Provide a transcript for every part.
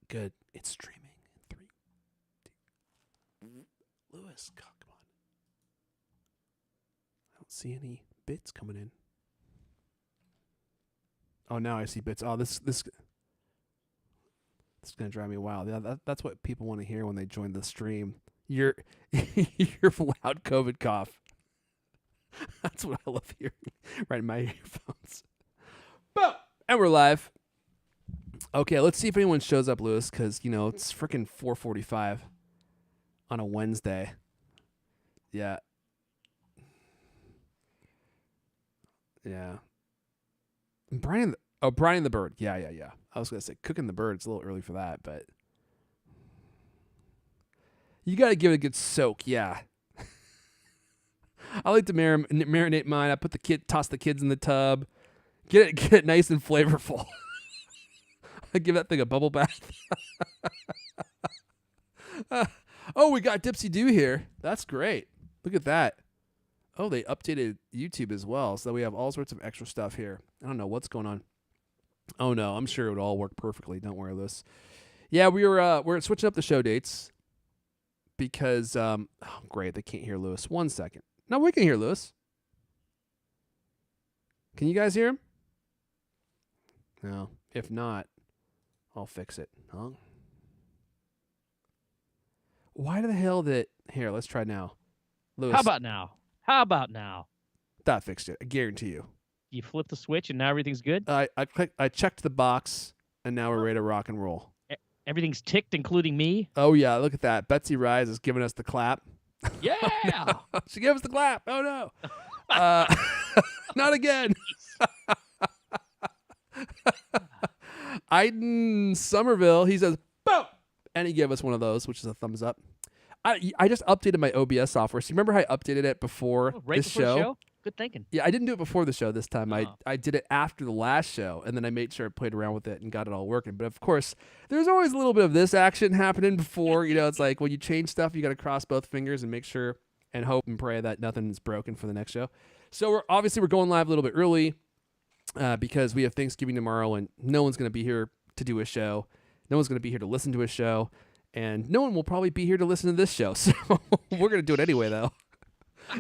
Good. It's streaming in 3, 2. Lewis, come on. I don't see any bits coming in. Oh, now I see bits. Oh, this is gonna drive me wild. Yeah, that's what people want to hear when they join the stream. Your loud COVID cough. That's what I love hearing right in my earphones. Boom! And we're live. Okay, let's see if anyone shows up, Lewis, because, it's freaking 4:45 on a Wednesday. Yeah. Yeah. Brian the Bird. Yeah. I was going to say Cooking the Bird. It's a little early for that, but you got to give it a good soak. Yeah. I like to marinate mine. I toss the kids in the tub, get it nice and flavorful. I give that thing a bubble bath. Oh, we got Dipsy Doo here. That's great. Look at that. Oh, they updated YouTube as well, so we have all sorts of extra stuff here. I don't know what's going on. Oh no, I'm sure it would all work perfectly. Don't worry, Lewis. Yeah, we're switching up the show dates because great, they can't hear Lewis. 1 second. No, we can hear Lewis. Can you guys hear him? No. If not, I'll fix it. Huh? Why the hell here, let's try now. Lewis. How about now? That fixed it. I guarantee you. You flip the switch and now everything's good? I checked the box and now we're ready to rock and roll. Everything's ticked, including me? Oh yeah, look at that. Betsy Rise is giving us the clap. Yeah! Oh, no. She gave us the clap. Oh no. Not again. Iden Somerville, he says, boom! And he gave us one of those, which is a thumbs up. I just updated my OBS software. So you remember how I updated it before this before show? The show? Good thinking. Yeah, I didn't do it before the show this time. Oh. I did it after the last show, and then I made sure I played around with it and got it all working. But of course, there's always a little bit of this action happening before. It's like when you change stuff, you got to cross both fingers and make sure and hope and pray that nothing's broken for the next show. So we're going live a little bit early because we have Thanksgiving tomorrow, and no one's going to be here to do a show. No one's going to be here to listen to a show. And no one will probably be here to listen to this show. So we're going to do it anyway, though.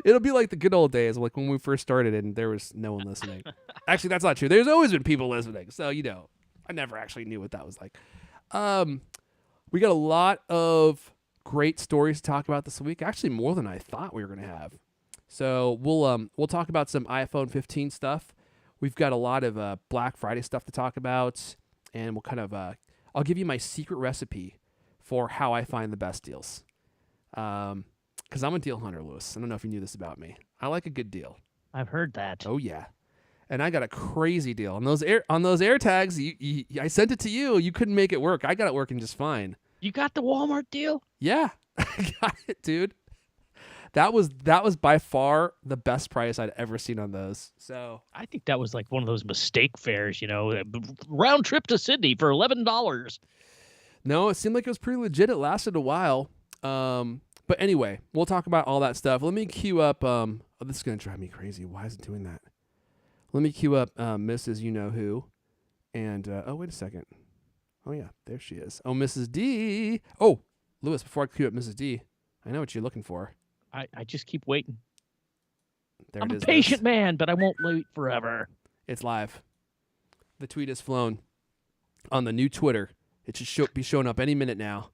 It'll be like the good old days, like when we first started and there was no one listening. Actually, that's not true. There's always been people listening. So, I never actually knew what that was like. We got a lot of great stories to talk about this week. Actually, more than I thought we were going to have. So we'll talk about some iPhone 15 stuff. We've got a lot of Black Friday stuff to talk about. And we'll kind of I'll give you my secret recipe for how I find the best deals. Because I'm a deal hunter, Lewis. I don't know if you knew this about me. I like a good deal. I've heard that. Oh, yeah. And I got a crazy deal. On those AirTags, I sent it to you. You couldn't make it work. I got it working just fine. You got the Walmart deal? Yeah. I got it, dude. That was by far the best price I'd ever seen on those. So I think that was like one of those mistake fares, round trip to Sydney for $11. No, it seemed like it was pretty legit. It lasted a while. But anyway, we'll talk about all that stuff. Let me queue up. This is going to drive me crazy. Why is it doing that? Let me queue up Mrs. You-Know-Who. And, wait a second. Oh, yeah, there she is. Oh, Mrs. D. Oh, Lewis, before I queue up Mrs. D, I know what you're looking for. I just keep waiting. There I'm it a is, patient Lewis. man, but I won't wait forever. It's live. The tweet has flown on the new Twitter. It should be showing up any minute now.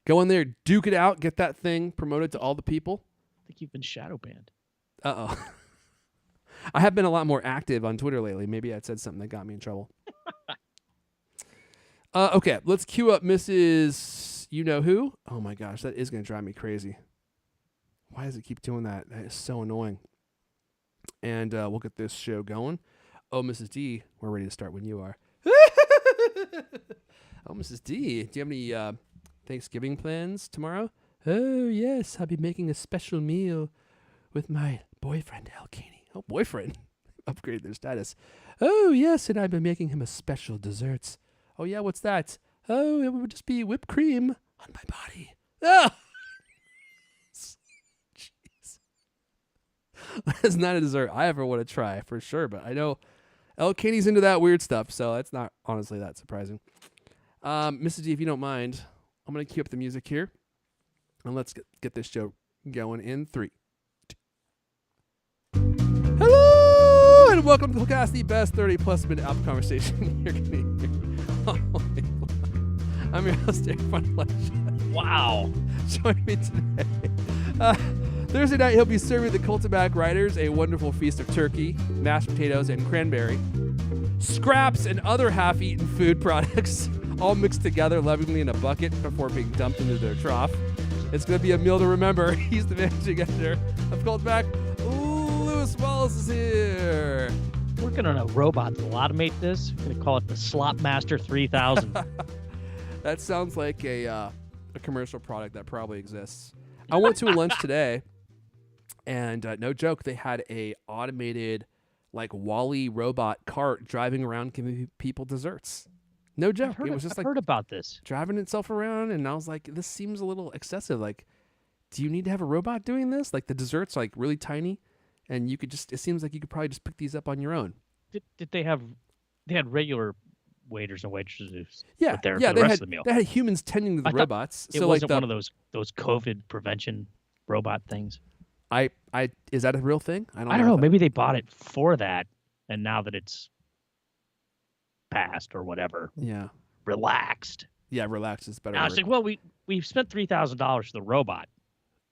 Go in there, duke it out, get that thing promoted to all the people. I think you've been shadow banned. Uh-oh. I have been a lot more active on Twitter lately. Maybe I said something that got me in trouble. Okay, let's queue up Mrs. You-Know-Who. Oh, my gosh, that is going to drive me crazy. Why does it keep doing that? That is so annoying. And we'll get this show going. Oh, Mrs. D, we're ready to start when you are. Oh, Mrs. D, do you have any Thanksgiving plans tomorrow? Oh, yes, I'll be making a special meal with my boyfriend, Al Caney. Oh, boyfriend. Upgrade their status. Oh, yes, and I've been making him a special desserts. Oh, yeah, what's that? Oh, it would just be whipped cream on my body. Oh! Jeez. That's not a dessert I ever want to try, for sure, but I know Al Caney's into that weird stuff, so that's not honestly that surprising. Mrs. D, if you don't mind, I'm going to cue up the music here. And let's get this show going in 3, 2. Hello, and welcome to Hookcast, the best 30-plus minute Apple conversation you're going to hear. I'm your host, Aaron. Wow. Join me today. Thursday night, he'll be serving the Cultiback Riders a wonderful feast of turkey, mashed potatoes, and cranberry, scraps, and other half-eaten food products, all mixed together lovingly in a bucket before being dumped into their trough. It's going to be a meal to remember. He's the managing editor of Cultiback. Lewis Wallace is here. Working on a robot to automate this. We're going to call it the Slop Master 3000. That sounds like a commercial product that probably exists. I went to a lunch today, and no joke, they had a automated, like, Wall-E robot cart driving around giving people desserts. No joke. It was just I've heard about this. driving itself around, and I was like, this seems a little excessive. Like, do you need to have a robot doing this? Like, the desserts like really tiny, and you could just, it seems like you could probably just pick these up on your own. Did they have? They had regular waiters and waitresses. Yeah, there yeah. for the They rest had of the meal. they had humans tending to the I thought robots. It So wasn't like one of those COVID prevention robot things. I is that a real thing? I don't know. Maybe they bought it for that, and now that it's passed or whatever, Yeah. relaxed. Yeah, relax is better. Now it's like, well, we spent $3,000 for the robot.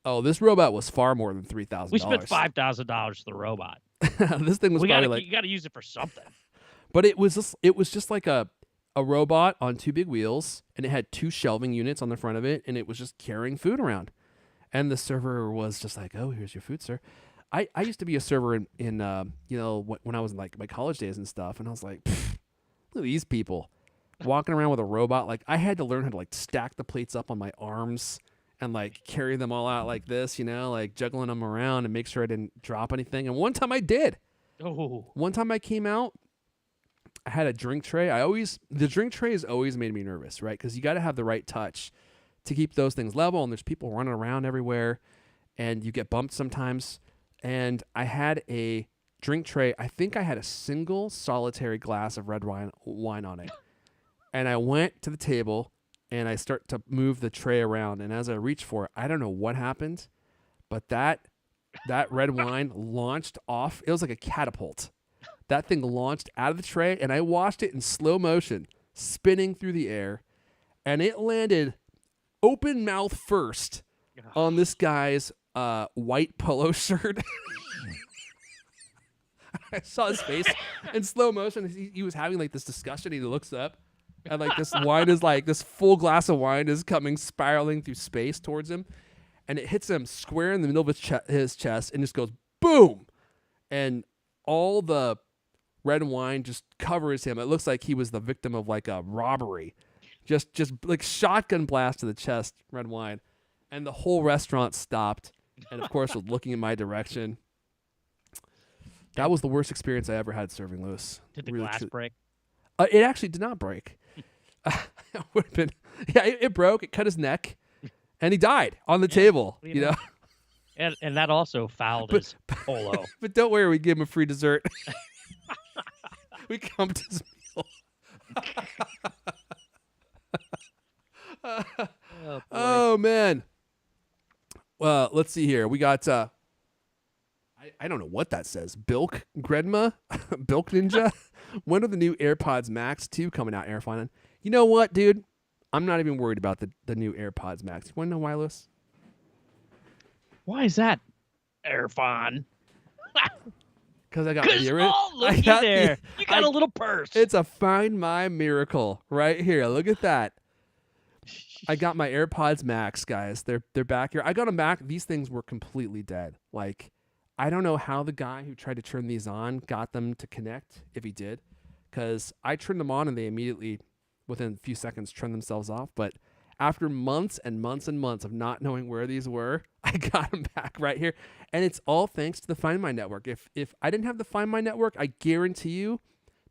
Oh, this robot was far more than $3,000. We spent $5,000 for the robot. This thing was probably like, you got to use it for something. but it was just like a robot on 2 big wheels, and it had 2 shelving units on the front of it, and it was just carrying food around. And the server was just like, "Oh, here's your food, sir." I used to be a server in when I was in like my college days and stuff, and I was like, look at these people walking around with a robot. Like, I had to learn how to like stack the plates up on my arms and like carry them all out like this, like juggling them around and make sure I didn't drop anything. And one time I did. Oh, One time I came out, I had a drink tray. The drink tray has always made me nervous, right? Because you got to have the right touch to keep those things level. And there's people running around everywhere, and you get bumped sometimes. And I had a drink tray. I think I had a single solitary glass of red wine on it. And I went to the table, and I start to move the tray around. And as I reach for it, I don't know what happened, but that red wine launched off. It was like a catapult. That thing launched out of the tray, and I watched it in slow motion, spinning through the air, and it landed open mouth first on this guy's white polo shirt. I saw his face in slow motion. He was having like this discussion. He looks up, and like this wine is like this full glass of wine is coming spiraling through space towards him, and it hits him square in the middle of his chest, and just goes boom, and all the red wine just covers him. It looks like he was the victim of like a robbery. Just like shotgun blast to the chest, red wine, and the whole restaurant stopped, and of course was looking in my direction. That was the worst experience I ever had serving Lewis. did the glass break? It actually did not break. It would have been. Yeah, it broke. It cut his neck, and he died on the table. You know. And that also fouled his polo. But don't worry, we gave him a free dessert. We comped his meal. Oh man. Well, let's see here. We got I don't know what that says. Bilk Gredma? Bilk Ninja? When are the new AirPods Max 2 coming out, Airfon? You know what, dude? I'm not even worried about the new AirPods Max. You want to know why, Lewis? Why is that, Airfon? Because I got Because looky there. You got a little purse. It's a Find My miracle right here. Look at that. I got my AirPods Max, guys. They're back here. I got them back. These things were completely dead. Like, I don't know how the guy who tried to turn these on got them to connect, if he did, because I turned them on and they immediately, within a few seconds, turned themselves off. But after months and months and months of not knowing where these were, I got them back right here. And it's all thanks to the Find My network. If I didn't have the Find My network, I guarantee you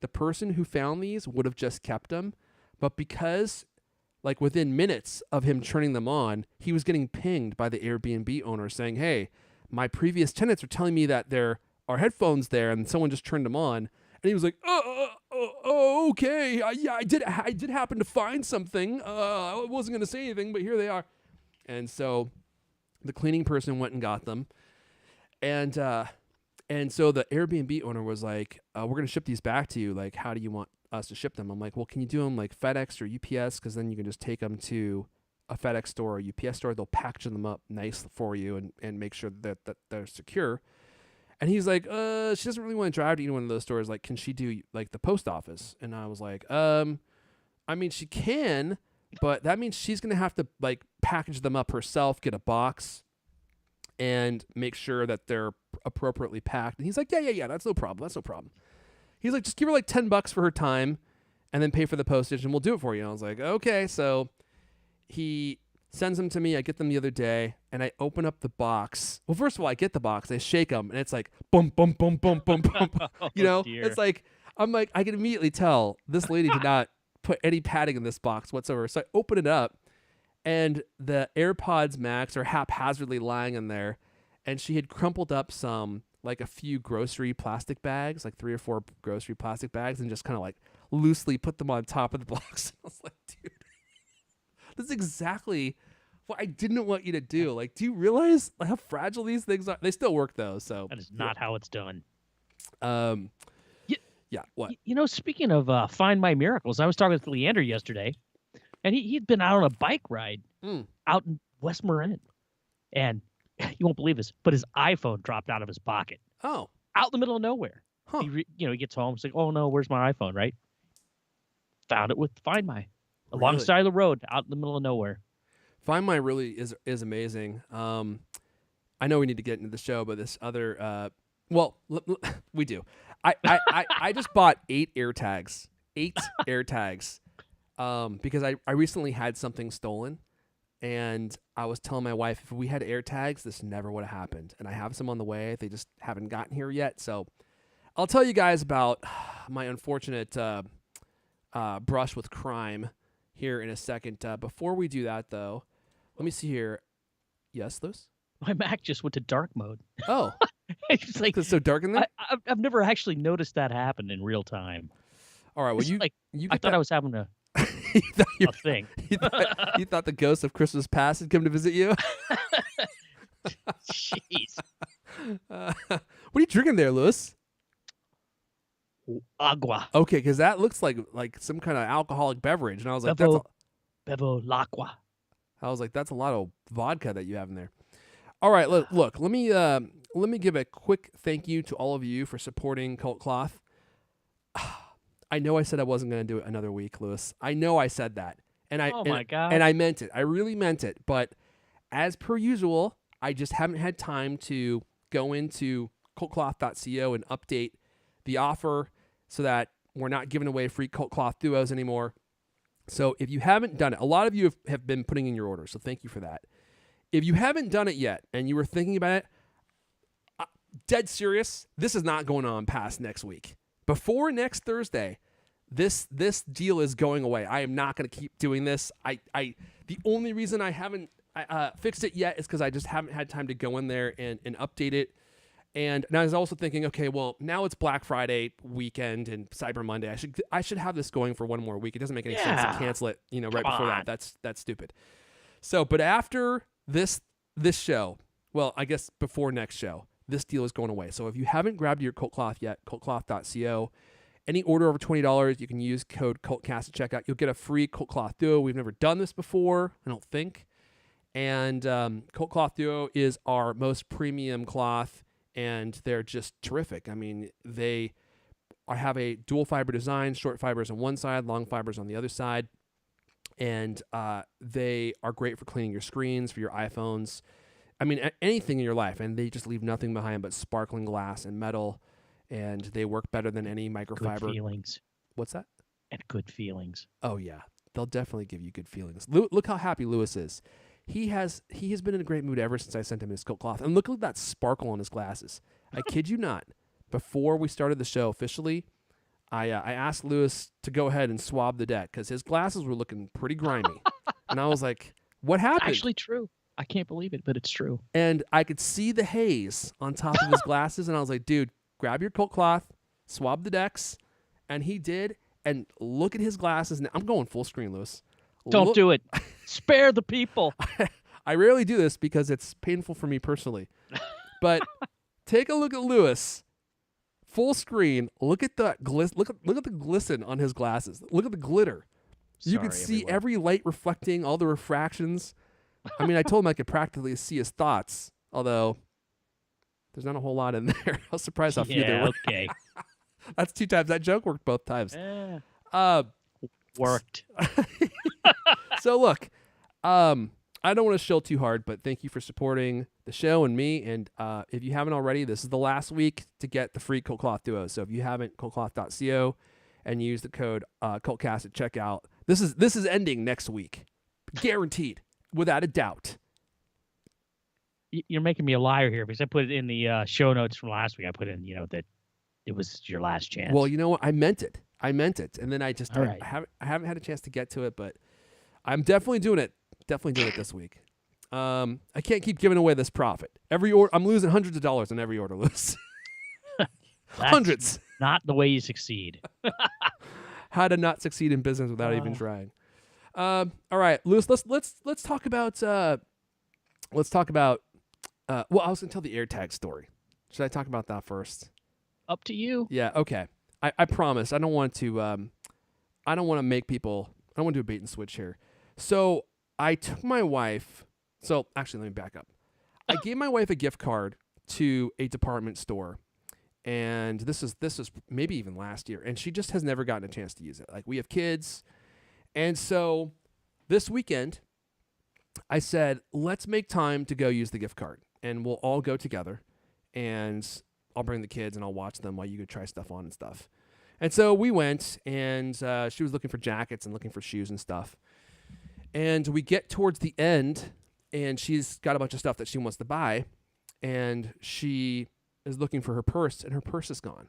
the person who found these would have just kept them. But because, like, within minutes of him turning them on, he was getting pinged by the Airbnb owner saying, hey, my previous tenants are telling me that there are headphones there and someone just turned them on. And he was like, oh, okay. Yeah, I did happen to find something. I wasn't going to say anything, but here they are. And so the cleaning person went and got them. And so the Airbnb owner was like, we're going to ship these back to you. Like, how do you want us to ship them? I'm like, well, can you do them like FedEx or UPS? Because then you can just take them to a FedEx store or UPS store. They'll package them up nice for you and make sure that they're secure. And he's like, she doesn't really want to drive to either one of those stores. Like, can she do like the post office? And I was like, I mean, she can, but that means she's going to have to like package them up herself, get a box, and make sure that they're appropriately packed. And he's like, yeah, that's no problem. That's no problem. He's like, just give her like $10 for her time and then pay for the postage and we'll do it for you. And I was like, okay. So he sends them to me. I get them the other day and I open up the box. Well, first of all, I get the box. I shake them and it's like, boom, boom, boom, boom, boom, boom. You know, dear. it's like, I'm like, I can immediately tell this lady did not put any padding in this box whatsoever. So I open it up and the AirPods Max are haphazardly lying in there. And she had crumpled up like a few grocery plastic bags, like 3 or 4 grocery plastic bags, and just kind of like loosely put them on top of the box. I was like, dude, this is exactly what I didn't want you to do. Like, do you realize how fragile these things are? They still work though. So That is not how it's done. Yeah. What? Speaking of Find My Miracles, I was talking to Leander yesterday, and he'd been out on a bike ride out in West Marin, and you won't believe this, but his iPhone dropped out of his pocket. Oh. Out in the middle of nowhere. Huh. He gets home, he's like, oh no, where's my iPhone, right? Found it with Find My. Really? Alongside of the road, out in the middle of nowhere. Find My really is amazing. I know we need to get into the show, but this other, we do. I just bought 8 AirTags. 8 AirTags. Because I recently had something stolen. And I was telling my wife, if we had AirTags, this never would have happened. And I have some on the way. They just haven't gotten here yet. So I'll tell you guys about my unfortunate brush with crime here in a second. Before we do that, though, let me see here. Yes, Lewis? My Mac just went to dark mode. Oh. It's like, It's so dark in there? I've never actually noticed that happen in real time. All right. Well, It's you like, get I thought I was having a thing. you thought the ghost of Christmas past had come to visit you? Jeez. What are you drinking there, Lewis? Agua. Okay, because that looks like some kind of alcoholic beverage, and I was like, Bevo l'aqua. that's a lot of vodka that you have in there. All right, look. Let me give a quick thank you to all of you for supporting Cult Cloth. I know I said I wasn't going to do it another week, Lewis. I know I said that, my God. and I meant it. I really meant it. But as per usual, I just haven't had time to go into cultcloth.co and update the offer so that we're not giving away free Cult Cloth duos anymore. So if you haven't done it, a lot of you have been putting in your order, so thank you for that. If you haven't done it yet and you were thinking about it, dead serious, this is not going on past next week. Before next Thursday, this deal is going away. I am not going to keep doing this. The only reason I haven't fixed it yet is because I just haven't had time to go in there and update it. And I was also thinking, okay, well, now it's Black Friday weekend and Cyber Monday. I should have this going for one more week. It doesn't make any sense to cancel it, right before that. That's stupid. So, but after this show, well, I guess before next show, this deal is going away. So if you haven't grabbed your Cult Cloth yet, cultcloth.co, any order over $20, you can use code CULTCAST at checkout. You'll get a free Cult Cloth Duo. We've never done this before, I don't think. And Cult Cloth Duo is our most premium cloth, and they're just terrific. I mean, they have a dual fiber design, short fibers on one side, long fibers on the other side. And they are great for cleaning your screens, for your iPhones. I mean, anything in your life. And they just leave nothing behind but sparkling glass and metal. And they work better than any microfiber. Good feelings. What's that? And good feelings. Oh, yeah. They'll definitely give you good feelings. Look how happy Lewis is. He has been in a great mood ever since I sent him his Cult Cloth. And look at that sparkle on his glasses. I kid you not. Before we started the show officially, I asked Lewis to go ahead and swab the deck because his glasses were looking pretty grimy. And I was like, what happened? Actually true. I can't believe it, but it's true. And I could see the haze on top of his glasses. And I was like, dude, grab your Cult Cloth, swab the decks, And he did. And look at his glasses. Now, I'm going full screen, Lewis. Don't do it. Spare the people. I rarely do this because it's painful for me personally. But take a look at Lewis. Full screen. Look at the look at the glisten on his glasses. Look at the glitter. You can see everyone. every light reflecting, all the refractions. I mean, I told him I could practically see his thoughts, although there's not a whole lot in there. I was surprised how few there were. Okay. That's 2 times. That joke worked both times. Worked. So look, I don't want to shill too hard, but thank you for supporting the show and me. And if you haven't already, this is the last week to get the free Coat Cloth Duo. So if you haven't, coatcloth.co, and use the code CultCast at checkout. This is ending next week, guaranteed, without a doubt. You're making me a liar here because I put it in the show notes from last week. I put in, that it was your last chance. Well, you know what? I meant it, and then I just All right. I haven't had a chance to get to it, but I'm definitely doing it. Definitely doing it this week. I can't keep giving away this profit. Every order, I'm losing hundreds of dollars on every order, Lewis. Hundreds. Not the way you succeed. How to not succeed in business without even trying. All right, Lewis. Let's talk about. Well, I was going to tell the AirTag story. Should I talk about that first? Up to you. Yeah. Okay. I promise. I don't want to. I don't want to make people. I don't want to do a bait and switch here. So I took my wife. So actually, let me back up. I gave my wife a gift card to a department store, and this is maybe even last year, and she just has never gotten a chance to use it. Like, we have kids, and so this weekend, I said, let's make time to go use the gift card, and we'll all go together, and I'll bring the kids, and I'll watch them while you go try stuff on and stuff. And so we went, and she was looking for jackets and looking for shoes and stuff. And we get towards the end, and she's got a bunch of stuff that she wants to buy, and she is looking for her purse, and her purse is gone.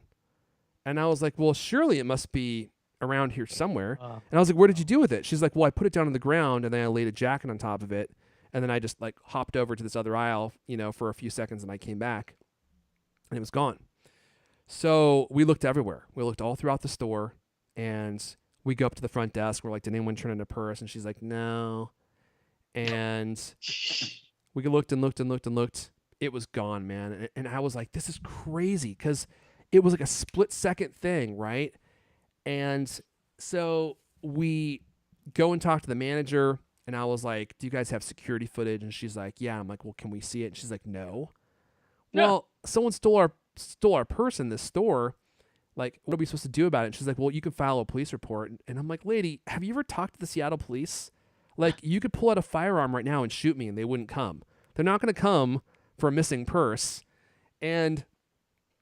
And I was like, well, surely it must be around here somewhere. And I was like, where did you do with it? She's like, well, I put it down on the ground, and then I laid a jacket on top of it, and then I just like hopped over to this other aisle, for a few seconds, and I came back, and it was gone. So we looked everywhere. We looked all throughout the store, and we go up to the front desk. We're like, did anyone turn in a purse? And she's like, no. And we looked and looked and looked and looked. It was gone, man. And I was like, this is crazy, because it was like a split-second thing, right? And so we go and talk to the manager, and I was like, do you guys have security footage? And she's like, yeah. I'm like, well, can we see it? And she's like, no. Well, someone stole our purse in this store. Like, what are we supposed to do about it? And she's like, well, you can file a police report. And I'm like, lady, have you ever talked to the Seattle police? Like, you could pull out a firearm right now and shoot me, and they wouldn't come. They're not going to come for a missing purse. And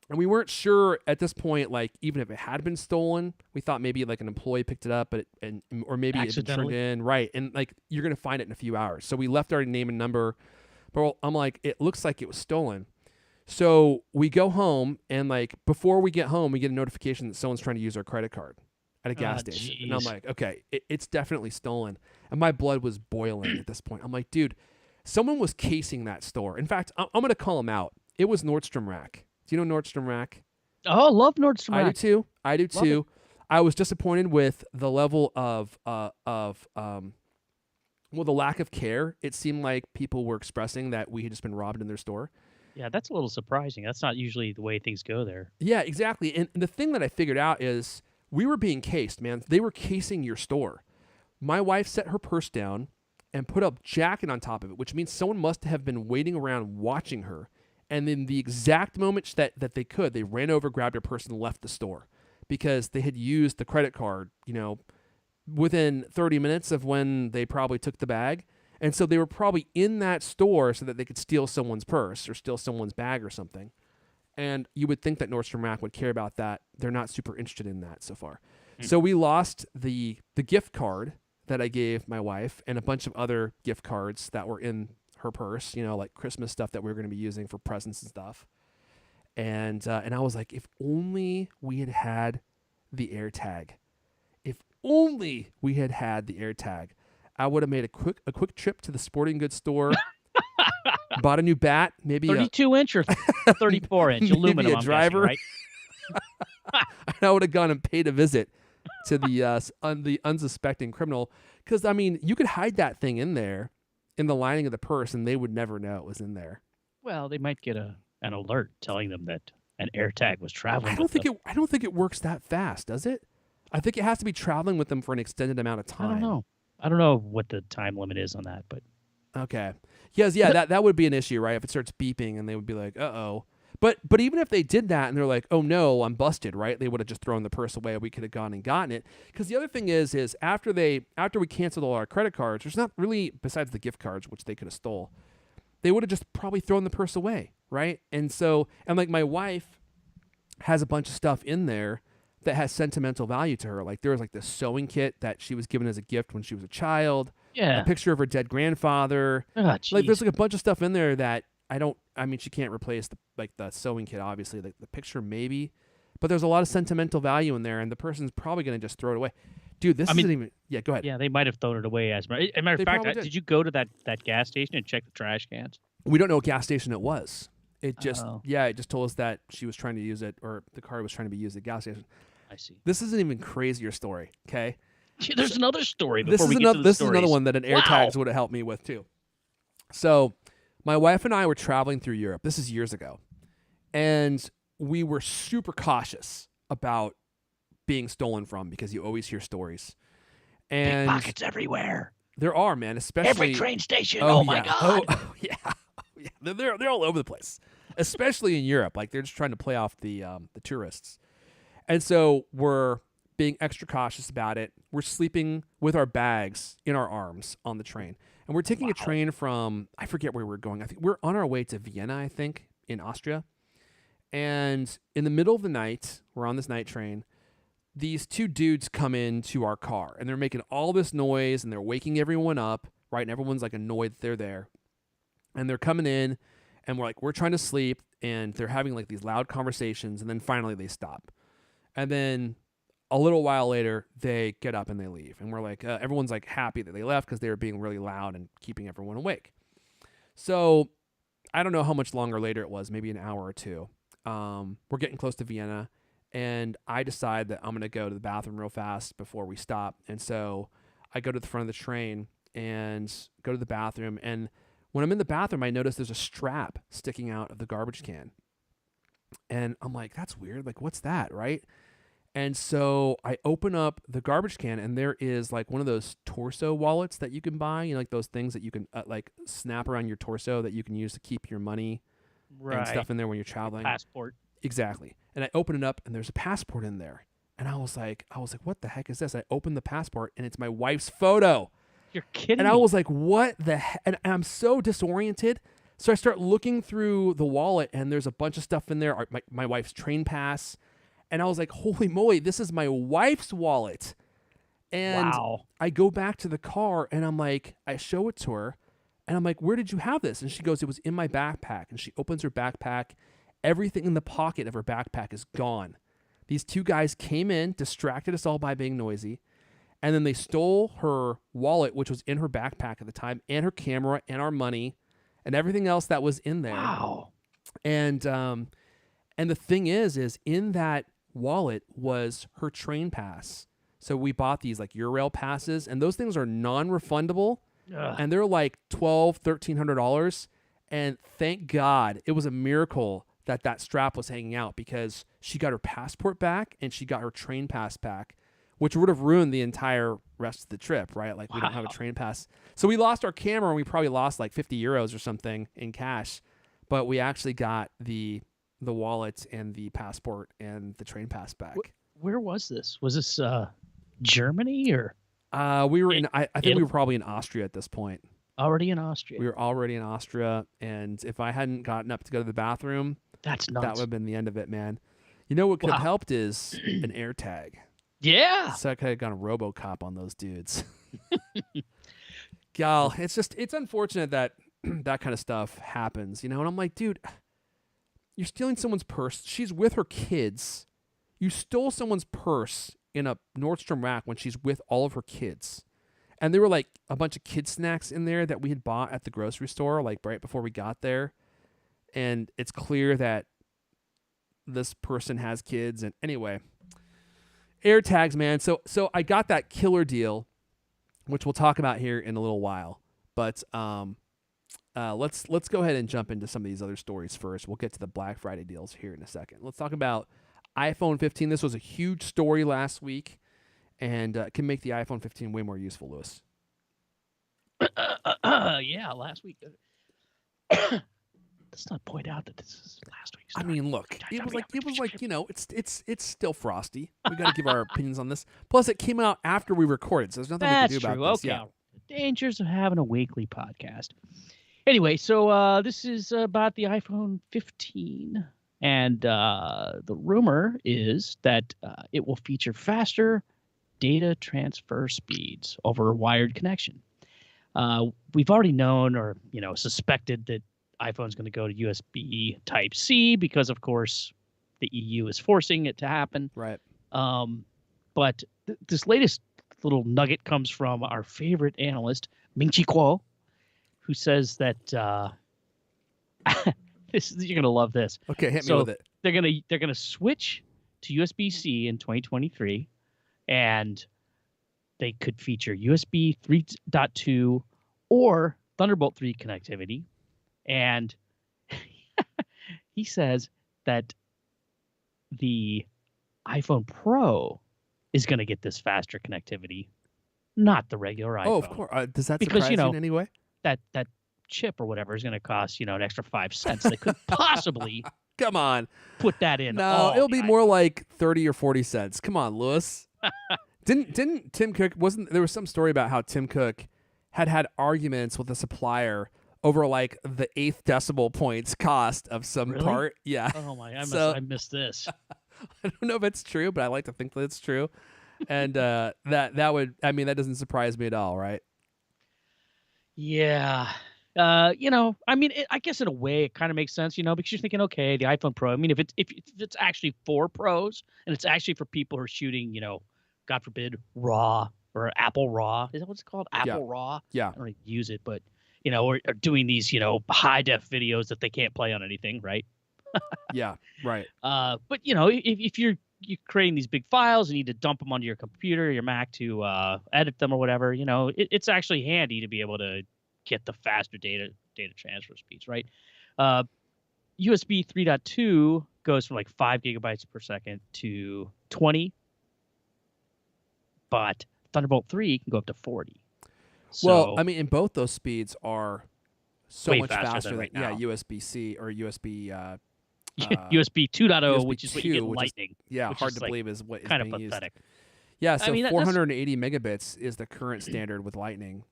we weren't sure at this point, like, even if it had been stolen, we thought maybe like an employee picked it up, or maybe it had been turned in. Right. And like, you're going to find it in a few hours. So we left our name and number, but I'm like, it looks like it was stolen. So we go home, and like, before we get home, we get a notification that someone's trying to use our credit card at a gas station. Geez. And I'm like, okay, it's definitely stolen. And my blood was boiling at this point. I'm like, dude, someone was casing that store. In fact, I'm going to call them out. It was Nordstrom Rack. Do you know Nordstrom Rack? Oh, love Nordstrom Rack. I do too. I was disappointed with the level of the lack of care. It seemed like people were expressing that we had just been robbed in their store. Yeah, that's a little surprising. That's not usually the way things go there. Yeah, exactly. And the thing that I figured out is we were being cased, man. They were casing your store. My wife set her purse down and put a jacket on top of it, which means someone must have been waiting around watching her. And then the exact moment that they could, they ran over, grabbed her purse, and left the store because they had used the credit card, within 30 minutes of when they probably took the bag. And so they were probably in that store so that they could steal someone's purse or steal someone's bag or something. And you would think that Nordstrom Rack would care about that. They're not super interested in that so far. So we lost the gift card that I gave my wife and a bunch of other gift cards that were in her purse, like Christmas stuff that we were going to be using for presents and stuff. And I was like, if only we had had the AirTag. If only we had had the AirTag. I would have made a quick trip to the sporting goods store, bought a new bat, maybe 32-inch or 34-inch aluminum. Maybe a driver. I'm guessing, I would have gone and paid a visit to the unsuspecting criminal, because I mean, you could hide that thing in there, in the lining of the purse, and they would never know it was in there. Well, they might get an alert telling them that an AirTag was traveling I don't think it works that fast, does it? I think it has to be traveling with them for an extended amount of time. I don't know. I don't know what the time limit is on that, but Okay. Yes, yeah, that would be an issue, right? If it starts beeping and they would be like, "Uh-oh." But even if they did that and they're like, "Oh no, I'm busted," right? They would have just thrown the purse away. We could have gone and gotten it. Because the other thing is after we canceled all our credit cards, there's not really, besides the gift cards, which they could have stole, they would have just probably thrown the purse away, right? And like my wife has a bunch of stuff in there that has sentimental value to her. Like there was like this sewing kit that she was given as a gift when she was a child. yeah. A picture of her dead grandfather. Oh, Like there's like a bunch of stuff in there that I mean, she can't replace the sewing kit, obviously, like the picture maybe, but there's a lot of sentimental value in there, and the person's probably going to just throw it away. Dude, this isn't even, yeah, go ahead. Yeah, they might have thrown it away. As a matter of fact, did you go to that gas station and check the trash cans? We don't know what gas station it was. It just, Oh. it just told us that she was trying to use it, or the car was trying to be used at the gas station. I see. This is an even crazier story, okay? There's another story This before is we get to the this is another stories. one that an AirTags would have helped me with too. So, my wife and I were traveling through Europe. This is years ago. And we were super cautious about being stolen from, because you always hear stories. And pickpockets everywhere. There are, man, especially Every train station. Oh my god. Yeah. Yeah. They're all over the place. Especially in Europe. Like they're just trying to play off the tourists. And so we're being extra cautious about it. We're sleeping with our bags in our arms on the train. And we're taking a train from, I forget where we're going. I think we're on our way to Vienna, I think, in Austria. And in the middle of the night, we're on this night train. These two dudes come into our car, and they're making all this noise, and they're waking everyone up, right? And everyone's like annoyed that they're there. And they're coming in, and we're trying to sleep, and they're having like these loud conversations, and then finally they stop. And then a little while later, they get up and they leave. And we're like, everyone's like happy that they left because they were being really loud and keeping everyone awake. So I don't know how much longer later it was, maybe an hour or two. We're getting close to Vienna, and I decide that I'm going to go to the bathroom real fast before we stop. And so I go to the front of the train and go to the bathroom. And when I'm in the bathroom, I notice there's a strap sticking out of the garbage can. And I'm like, that's weird. Like, what's that, right? And so I open up the garbage can, and there is like one of those torso wallets that you can buy, you know, like those things that you can like snap around your torso that you can use to keep your money and stuff in there when you're traveling. Passport. Exactly. And I open it up, and there's a passport in there. And I was like, what the heck is this? I opened the passport, and it's my wife's photo. You're kidding And me. I was like, what the heck? And I'm so disoriented. So I start looking through the wallet, and there's a bunch of stuff in there. My wife's train pass. And I was like, holy moly, this is my wife's wallet. And wow. I go back to the car, and I'm like, I show it to her, and I'm like, where did you have this? And she goes, it was in my backpack. And she opens her backpack. Everything in the pocket of her backpack is gone. These two guys came in, distracted us all by being noisy, and then they stole her wallet, which was in her backpack at the time, and her camera, and our money, and everything else that was in there. Wow. And the thing is in that wallet was her train pass. So we bought these like Eurail passes, and those things are non-refundable, and they're like $1,200-$1,300. And thank God, it was a miracle that strap was hanging out, because she got her passport back and she got her train pass back, which would have ruined the entire rest of the trip, right? Like we don't have a train pass. So we lost our camera, and we probably lost like 50 euros or something in cash, but we actually got the wallet and the passport and the train pass back. Where was this? Was this Germany or? We were I think we were probably in Austria at this point. Already in Austria. We were already in Austria, and if I hadn't gotten up to go to the bathroom, that's nuts. That would have been the end of it, man. You know what could have helped is an AirTag. Yeah. So I could have gone a RoboCop on those dudes. Gal, it's unfortunate that that kind of stuff happens, you know? And I'm like, dude, you're stealing someone's purse. She's with her kids. You stole someone's purse in a Nordstrom rack when she's with all of her kids. And there were like a bunch of kid snacks in there that we had bought at the grocery store, like right before we got there. And it's clear that this person has kids. And anyway, AirTags, man. So I got that killer deal, which we'll talk about here in a little while. But let's go ahead and jump into some of these other stories first. We'll get to the Black Friday deals here in a second. Let's talk about iPhone 15. This was a huge story last week, and can make the iPhone 15 way more useful, Lewis. Yeah, last week. Let's not point out that this is last week's story. I mean, look, it was like it's still frosty. We got to give our opinions on this. Plus, it came out after we recorded, so there's nothing we can do about this. Okay. Yeah. The dangers of having a weekly podcast. Anyway, so this is about the iPhone 15, and the rumor is that it will feature faster data transfer speeds over a wired connection. We've already known or suspected that iPhone's going to go to USB Type-C because, of course, the EU is forcing it to happen. Right. But this latest little nugget comes from our favorite analyst, Ming-Chi Kuo, who says that you're gonna love this. Okay, hit me with it. They're gonna switch to USB-C in 2023, and they could feature USB 3.2 or Thunderbolt 3 connectivity. And he says that the iPhone Pro is going to get this faster connectivity, not the regular iPhone. Oh, of course. Does that surprise you in any way? That chip or whatever is going to cost an extra 5 cents. They could possibly come on put that in. No, it'll be more like 30 or 40 cents. Come on, Lewis. Didn't Tim Cook there was some story about how Tim Cook had arguments with a supplier over like the 8th decimal points cost of some part. Yeah. Oh my! I missed this. I don't know if it's true, but I like to think that it's true. And that doesn't surprise me at all, right? Yeah. I guess in a way it kind of makes sense, because you're thinking, okay, the iPhone Pro. I mean, if it's actually for pros and it's actually for people who are shooting, God forbid, RAW or Apple RAW. Is that what it's called? Apple RAW? Yeah. I don't really use it, but or doing these, high def videos that they can't play on anything, right? Yeah, right. But if you're creating these big files and you need to dump them onto your computer, your Mac to edit them or whatever, it's actually handy to be able to get the faster data transfer speeds, right? USB 3.2 goes from like 5 gigabytes per second to 20, but Thunderbolt 3 can go up to 40. Well, I mean, and both those speeds are so way much faster than than right now. USB-C or USB USB 2.0, USB which is what you get in 2, Lightning. Hard to believe is what is kind of being pathetic. used. Yeah, so I mean, 480 megabits is the current standard with Lightning.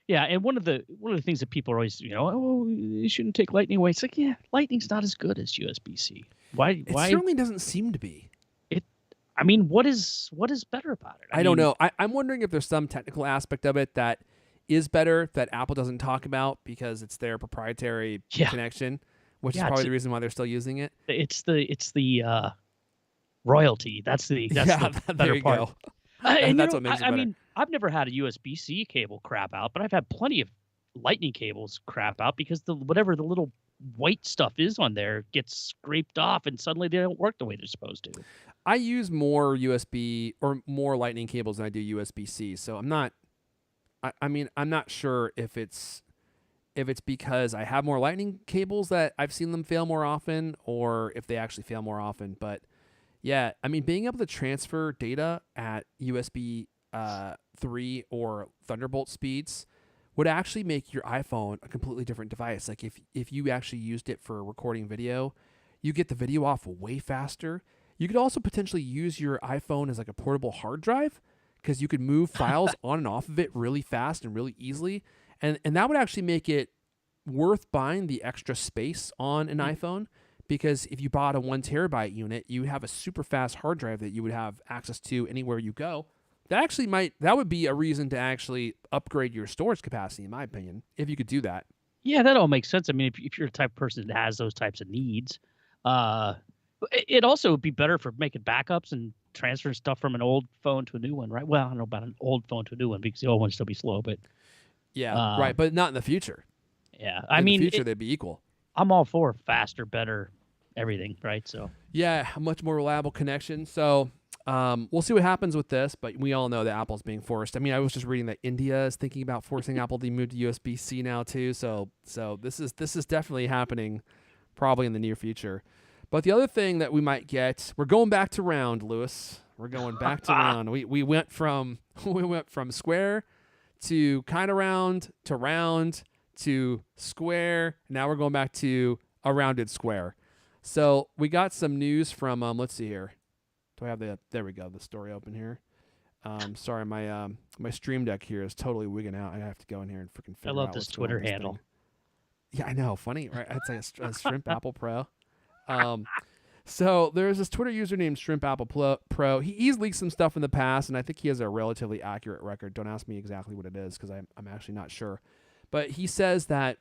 Yeah, and one of the things that people are always, you shouldn't take Lightning away. It's like, yeah, Lightning's not as good as USB-C. Why? It certainly doesn't seem to be. I mean, what is better about it? I don't know. I'm wondering if there's some technical aspect of it that is better that Apple doesn't talk about because it's their proprietary connection, which is probably the reason why they're still using it. It's the royalty. That's the better part. Go. And that's what makes it better. I mean, I've never had a USB-C cable crap out, but I've had plenty of Lightning cables crap out because whatever the little white stuff is on there gets scraped off and suddenly they don't work the way they're supposed to. I use more USB or more Lightning cables than I do USB-C, so I'm not sure if it's because I have more Lightning cables that I've seen them fail more often or if they actually fail more often. But yeah, I mean, being able to transfer data at USB 3 or Thunderbolt speeds would actually make your iPhone a completely different device. Like if you actually used it for recording video, you get the video off way faster. You could also potentially use your iPhone as like a portable hard drive because you could move files on and off of it really fast and really easily. And that would actually make it worth buying the extra space on an iPhone because if you bought a 1 terabyte unit, you have a super fast hard drive that you would have access to anywhere you go. That would be a reason to actually upgrade your storage capacity, in my opinion, if you could do that. Yeah, that all makes sense. I mean, if you're the type of person that has those types of needs, it also would be better for making backups and transferring stuff from an old phone to a new one, right? Well, I don't know about an old phone to a new one because the old one still be slow, but yeah, right. But not in the future. Yeah, In the future, they'd be equal. I'm all for faster, better everything, right? So Yeah, a much more reliable connection. So we'll see what happens with this, but we all know that Apple's being forced. I mean, I was just reading that India is thinking about forcing Apple to move to USB-C now too. So this is definitely happening, probably in the near future. But the other thing that we might get, we're going back to round, Lewis. We're going back to round. We went from square to kind of round to square. Now we're going back to a rounded square. So we got some news from let's see here. Do I have there we go, the story open here. Sorry, my stream deck here is totally wigging out. I have to go in here and freaking figure I out love this what's going on Twitter with this handle. thing. Yeah, I know, funny, right? It's like a Shrimp Apple Pro. So there's this Twitter user named Shrimp Apple Pro. He's leaked some stuff in the past, and I think he has a relatively accurate record. Don't ask me exactly what it is because I'm actually not sure. But he says that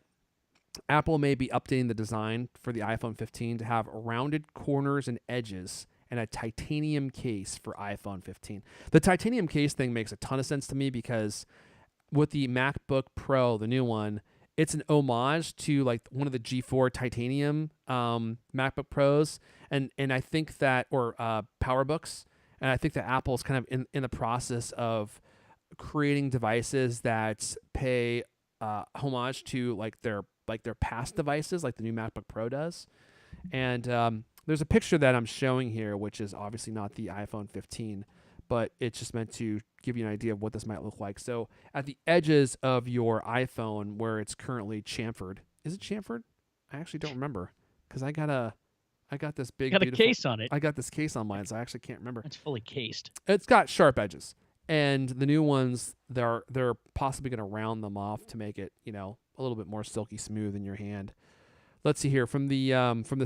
Apple may be updating the design for the iPhone 15 to have rounded corners and edges and a titanium case for iPhone 15. The titanium case thing makes a ton of sense to me because with the MacBook Pro, the new one, it's an homage to like one of the G4 titanium MacBook Pros, and I think that or PowerBooks, and I think that Apple's kind of in the process of creating devices that pay homage to like their past devices, like the new MacBook Pro does. And there's a picture that I'm showing here, which is obviously not the iPhone 15, but it's just meant to give you an idea of what this might look like. So at the edges of your iPhone, where it's currently chamfered, is it chamfered? I actually don't remember because I got this big, Got a beautiful case on it. I got this case on mine, so I actually can't remember. It's fully cased. It's got sharp edges, and the new ones they're possibly going to round them off to make it a little bit more silky smooth in your hand. Let's see here from the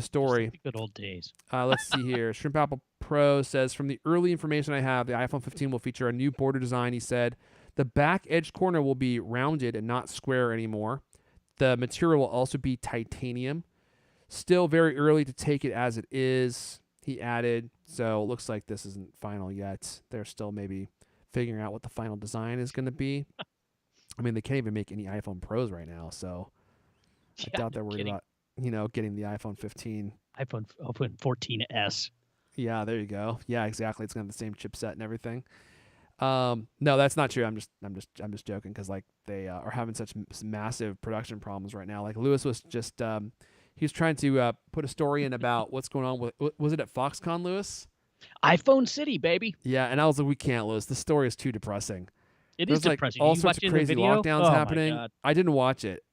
story. Just like the good old days. Let's see here. Shrimp Apple Pro says, from the early information I have, the iPhone 15 will feature a new border design. He said the back edge corner will be rounded and not square anymore. The material will also be titanium. Still very early to take it as it is, he added. So it looks like this isn't final yet. They're still maybe figuring out what the final design is going to be. I mean, they can't even make any iPhone Pros right now, so I doubt they're worried about getting the iPhone 15. iPhone 14s. Yeah, there you go. Yeah, exactly. It's gonna have the same chipset and everything. No, that's not true. I'm just joking because like they are having such massive production problems right now. Like Lewis was just he was trying to put a story in about what's going on with was it at Foxconn, Lewis? iPhone City, baby. Yeah, and I was like, we can't, Lewis. The story is too depressing. It There's is like depressing. all You sorts watch of it in the crazy video? lockdowns Oh, my happening. God. I didn't watch it,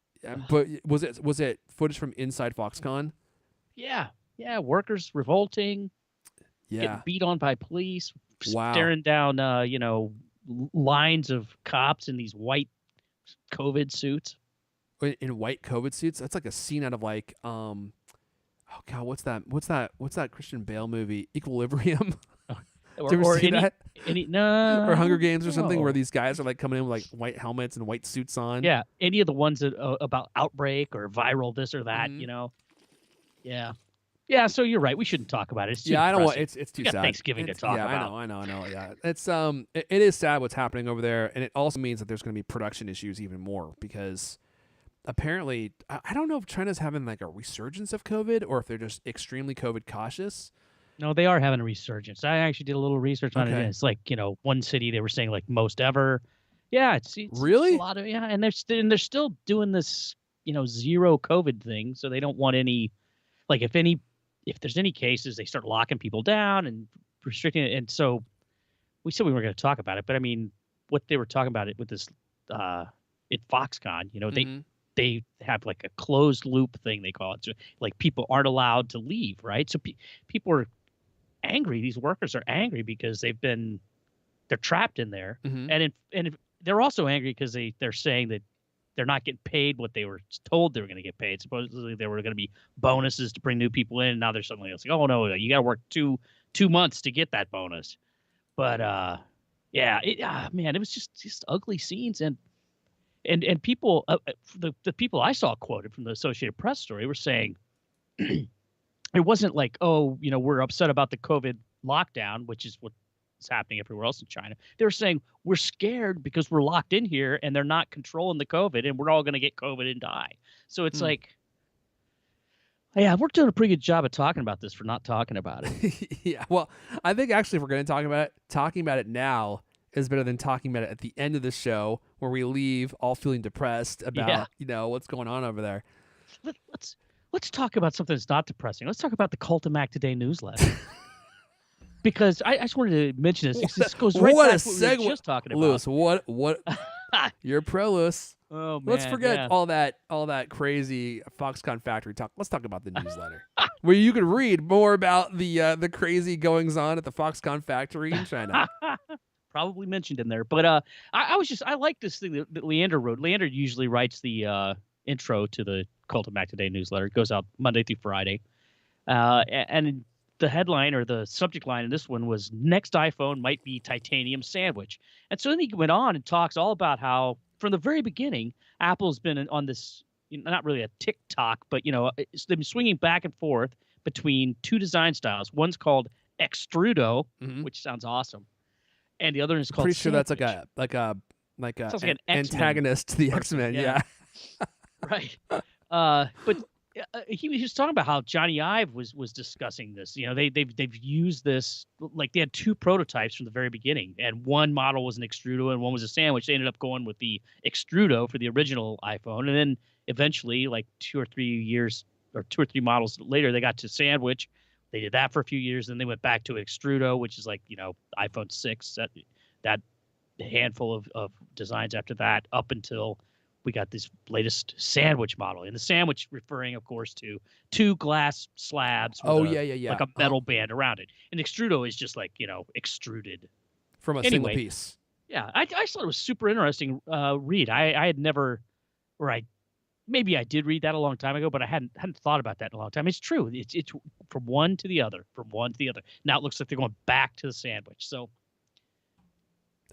but was it footage from inside Foxconn? Yeah. Workers revolting, Yeah. getting beat on by police, Wow. staring down, lines of cops in these white COVID suits. In white COVID suits. That's like a scene out of like oh god, what's that Christian Bale movie, Equilibrium? Did you ever see that? No. Or Hunger Games or something, no. where these guys are like coming in with like white helmets and white suits on. Yeah, any of the ones that about outbreak or viral this or that, Yeah, so you're right. We shouldn't talk about it. It's too I don't want. depressing. It's too We got sad. Thanksgiving to talk about. I know. Yeah, it's it is sad what's happening over there, and it also means that there's going to be production issues even more because apparently I don't know if China's having like a resurgence of COVID or if they're just extremely COVID cautious. No, they are having a resurgence. I actually did a little research on it. And it's like one city they were saying like most ever. Yeah, it's really it's a lot of and they're still doing this zero COVID thing. So they don't want any like if there's any cases they start locking people down and restricting it. And so we said we weren't going to talk about it, but I mean what they were talking about it with this at Foxconn. They have like a closed loop thing they call it. So, like people aren't allowed to leave, right? So people are angry. These workers are angry because they're trapped in there, and they're also angry because they're saying that they're not getting paid what they were told they were going to get paid. Supposedly there were going to be bonuses to bring new people in. And now there's something else like, oh no, you got to work two months to get that bonus. But man, it was just ugly scenes and people the people I saw quoted from the Associated Press story were saying. It wasn't like, we're upset about the COVID lockdown, which is what's happening everywhere else in China. They were saying we're scared because we're locked in here and they're not controlling the COVID and we're all going to get COVID and die. So it's like, Yeah, we're doing a pretty good job of talking about this for not talking about it. Yeah, well, I think actually if we're going to talk about it, talking about it now is better than talking about it at the end of the show where we leave all feeling depressed Yeah. about, what's going on over there. Let's talk about something that's not depressing. Let's talk about the Cult of Mac Today newsletter. Because I just wanted to mention this. This goes right What back a to what we segue. were just talking about. Lewis, what you're pro Lewis. Oh man. Let's forget yeah. all that crazy Foxconn factory talk. Let's talk about the newsletter, where you can read more about the crazy goings on at the Foxconn factory in China. Probably mentioned in there, but I like this thing that Leander wrote. Leander usually writes the intro to the Cult of Mac Today newsletter. It goes out Monday through Friday, and the headline or the subject line in this one was "Next iPhone might be titanium sandwich," and so then he went on and talks all about how from the very beginning Apple's been on this, not really a TikTok, but they've been swinging back and forth between two design styles. One's called extrudo, which sounds awesome, and the other is called. Pretty sure sandwich. that's like a Sounds like an X-Men antagonist to the X-Men. Yeah. Right. But he was talking about how Johnny Ive was discussing this. They've used this, like they had two prototypes from the very beginning, and one model was an extrudo and one was a sandwich. They ended up going with the extrudo for the original iPhone, and then eventually, like 2 or 3 years or 2 or 3 models later, they got to sandwich. They did that for a few years, then they went back to extrudo, which is like iPhone 6. That handful of designs after that, up until we got this latest sandwich model. And the sandwich referring, of course, to 2 glass slabs with like a metal band around it. And extrudo is just like, extruded. From a single piece. Yeah, I thought it was super interesting read. I had never, or maybe I did read that a long time ago, but I hadn't thought about that in a long time. It's true. It's from one to the other, from one to the other. Now it looks like they're going back to the sandwich. So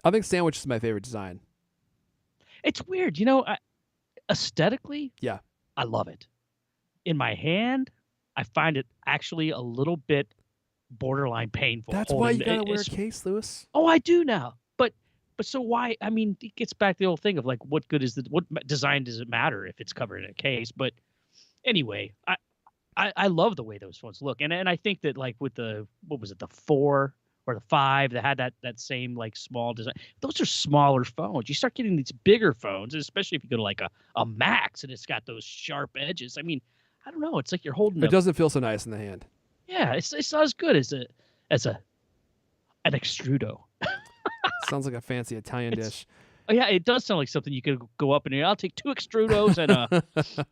I think sandwich is my favorite design. It's weird, aesthetically. Yeah, I love it. In my hand, I find it actually a little bit borderline painful. That's why you gotta wear a case, Lewis. Oh, I do now. But so why? I mean, it gets back to the old thing of like, what good is what design does it matter if it's covered in a case? But anyway, I love the way those phones look, and I think that like with the what was it, the 4 or the 5 that had that same like small design. Those are smaller phones. You start getting these bigger phones, especially if you go to like a Max and it's got those sharp edges. I mean, I don't know. It's like you're holding. It doesn't feel so nice in the hand. Yeah, it's not as good as an extrudo. Sounds like a fancy Italian dish. Oh yeah, it does sound like something you could go up and I'll take 2 extrudos and yeah.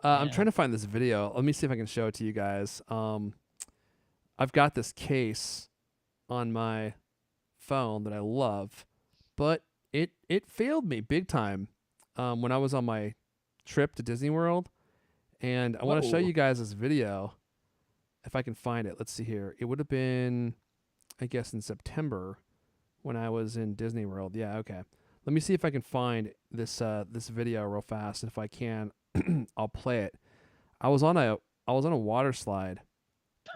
I'm trying to find this video. Let me see if I can show it to you guys. I've got this case on my phone that I love, but it failed me big time when I was on my trip to Disney World, and I want to show you guys this video if I can find it. Let's see here. It would have been, I guess, in September when I was in Disney World. Yeah, okay. Let me see if I can find this this video real fast. If I can, I'll play it. I was on a water slide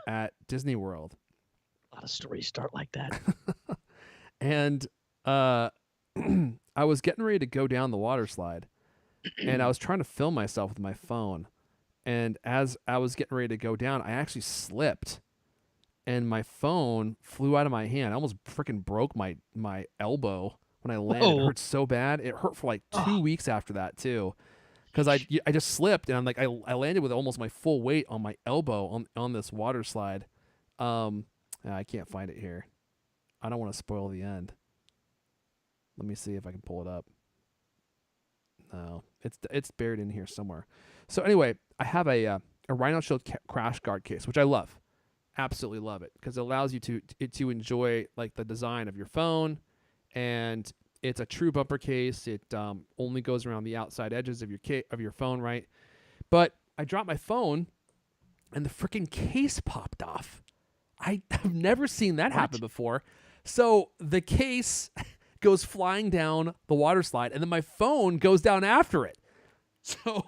at Disney World. A lot of stories start like that. And I was getting ready to go down the water slide, and I was trying to film myself with my phone. And as I was getting ready to go down, I actually slipped, and my phone flew out of my hand. I almost freaking broke my elbow when I landed. Whoa. It hurt so bad. It hurt for like 2 weeks after that too, because I just slipped, and I'm like I landed with almost my full weight on my elbow on this water slide. I can't find it here. I don't want to spoil the end. Let me see if I can pull it up. No, it's buried in here somewhere. So anyway, I have a Rhino Shield crash guard case, which I love, absolutely love it, because it allows you to enjoy like the design of your phone, and it's a true bumper case. It only goes around the outside edges of your phone, right? But I dropped my phone, and the freaking case popped off. I've never seen that happen before. So the case goes flying down the water slide, and then my phone goes down after it. So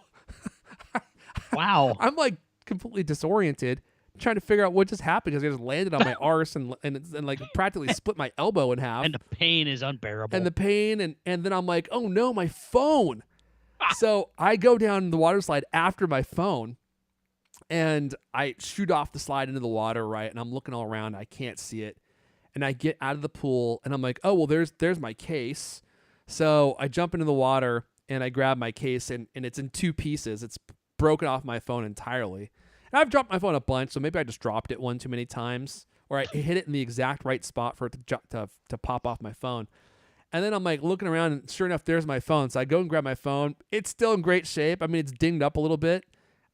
wow. I'm like completely disoriented, trying to figure out what just happened, because I just landed on my arse and like practically split my elbow in half. And the pain is unbearable. And then I'm like, oh no, my phone. So I go down the water slide after my phone, And I shoot off the slide into the water, right? And I'm looking all around. I can't see it. And I get out of the pool, and I'm like, oh, well, there's my case. So I jump into the water, and I grab my case, and it's in two pieces. It's broken off my phone entirely. And I've dropped my phone a bunch, so maybe I just dropped it one too many times, or I hit it in the exact right spot for it to pop off my phone. And then I'm like looking around, and sure enough, there's my phone. So I go and grab my phone. It's still in great shape. I mean, it's dinged up a little bit.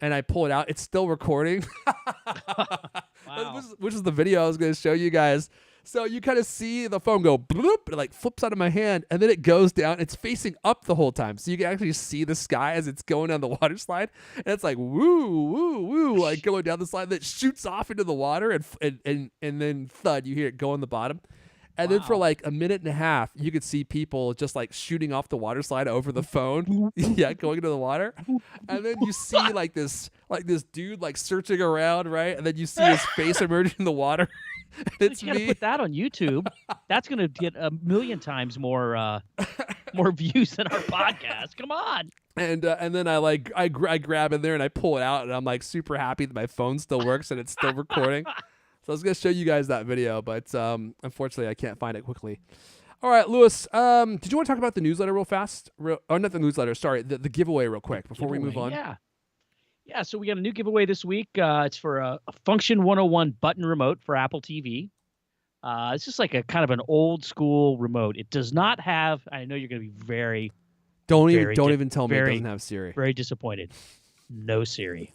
And I pull it out. It's still recording. Wow. which is the video I was going to show you guys. So you kind of see the phone go bloop. It like flips out of my hand. And then it goes down. It's facing up the whole time. So you can actually see the sky as it's going down the water slide. And it's like woo, woo, woo. Like going down the slide that shoots off into the water. And then thud. You hear it go on the bottom. And then for like a minute and a half, you could see people just like shooting off the water slide over the phone. Yeah, going into the water. And then you see like this dude like searching around, right? And then you see his face emerge in the water. And it's You gotta me. put that on YouTube. That's gonna get 1,000,000 times more views than our podcast. Come on. And then I grab in there and I pull it out, and I'm like super happy that my phone still works and it's still recording. So I was going to show you guys that video, but unfortunately I can't find it quickly. All right, Lewis, did you want to talk about the newsletter real fast? Not the newsletter, sorry, the giveaway real quick before we move on. Yeah, so we got a new giveaway this week. It's for a Function 101 button remote for Apple TV. It's just like a kind of an old school remote. It does not have, I know you're going to be very Don't even tell me it doesn't have Siri. Very disappointed. No Siri.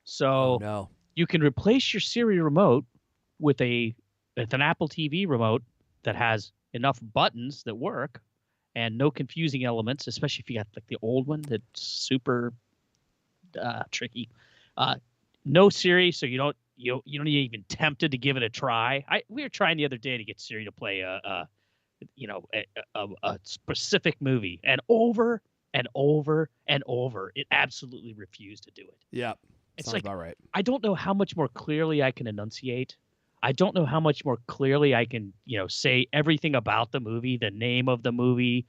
So no. You can replace your Siri remote with an Apple TV remote that has enough buttons that work and no confusing elements, especially if you got like the old one that's super tricky. No Siri, so you don't even tempted to give it a try. We were trying the other day to get Siri to play a specific movie, and over and over and over, it absolutely refused to do it. Yeah. It's sounds like, about right. I don't know how much more clearly I can enunciate. I don't know how much more clearly I can, say everything about the movie, the name of the movie,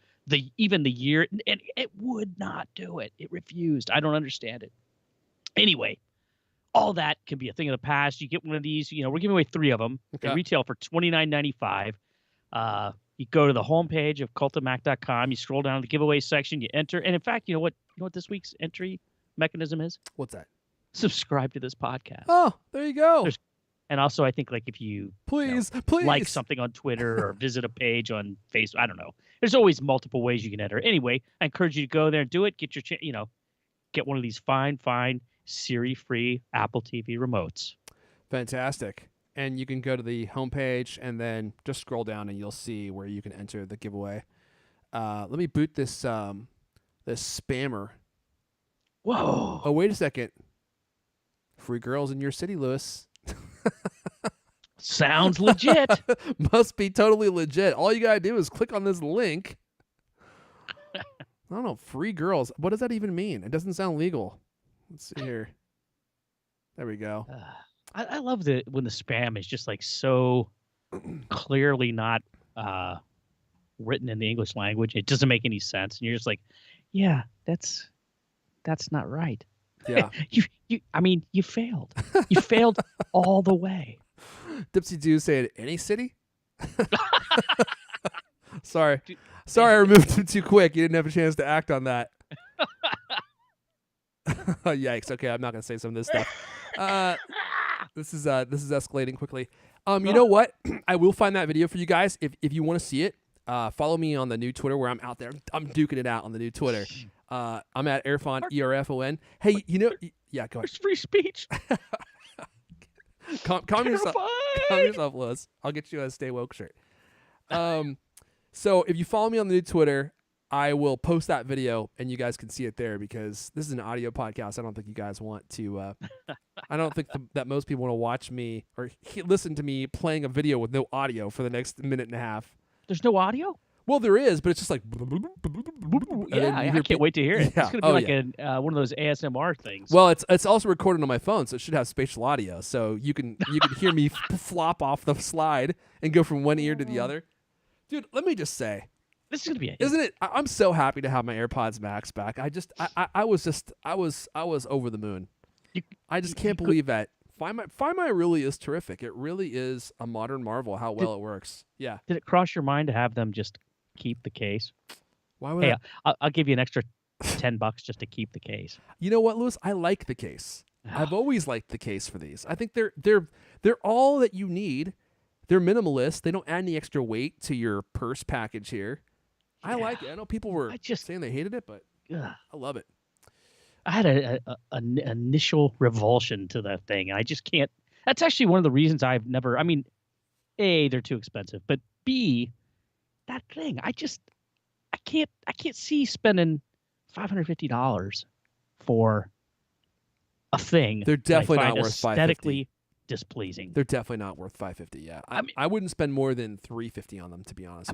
even the year, and it would not do it. It refused. I don't understand it. Anyway, all that can be a thing of the past. You get one of these, we're giving away 3 of them. Okay. They retail for $29.95. You go to the homepage of cultofmac.com, you scroll down to the giveaway section, you enter, and in fact, you know what this week's entry mechanism is? What's that? Subscribe to this podcast. Oh, there you go. And also, I think like if you please like something on Twitter or visit a page on Facebook, I don't know. There's always multiple ways you can enter. Anyway, I encourage you to go there and do it. Get your, get one of these fine Siri-free Apple TV remotes. Fantastic. And you can go to the homepage and then just scroll down and you'll see where you can enter the giveaway. Let me boot this spammer. Whoa. Oh, wait a second. Free girls in your city, Lewis. Sounds legit. Must be totally legit. All you gotta do is click on this link. I don't know. Free girls. What does that even mean? It doesn't sound legal. Let's see here. There we go. I love when the spam is just like so clearly not written in the English language. It doesn't make any sense, and you're just like, yeah, that's not right. Yeah. You failed. You failed all the way. Dipsy Doo said, any city? Sorry. I removed him too quick. You didn't have a chance to act on that. Yikes. Okay, I'm not going to say some of this stuff. This is escalating quickly. You know what? I will find that video for you guys. If you want to see it, follow me on the new Twitter where I'm out there. I'm duking it out on the new Twitter. I'm at Erfon, ERFON. Hey, yeah, go ahead. There's free speech. Calm yourself, Lewis. I'll get you a Stay Woke shirt. So if you follow me on the new Twitter, I will post that video and you guys can see it there because this is an audio podcast. I don't think you guys want to. I don't think that most people want to watch me or listen to me playing a video with no audio for the next minute and a half. There's no audio? Well, there is, but it's just like. Yeah, I can't wait to hear it. Yeah. It's going to be one of those ASMR things. Well, it's also recorded on my phone, so it should have spatial audio, so you can hear me flop off the slide and go from one ear to the other. Dude, let me just say, this is going to be isn't it? I'm so happy to have my AirPods Max back. I was over the moon. You, I just you can't could, believe that. Find My really is terrific. It really is a modern marvel how well it works. Yeah. did it cross your mind to have them just keep the case? Why would Hey, I? I'll give you an extra $10 just to keep the case. You know what, Lewis? I like the case. I've always liked the case for these. I think they're all that you need. They're minimalist. They don't add any extra weight to your purse package here. I like it. I know people were saying they hated it, but I love it. I had an initial revulsion to that thing. I just can't. That's actually one of the reasons I've never. I mean, A, they're too expensive, but B, that thing. I can't see spending $550 for a thing. They're definitely not worth aesthetically displeasing. They're definitely not worth $550. Yeah, I wouldn't spend more than $350 on them, to be honest.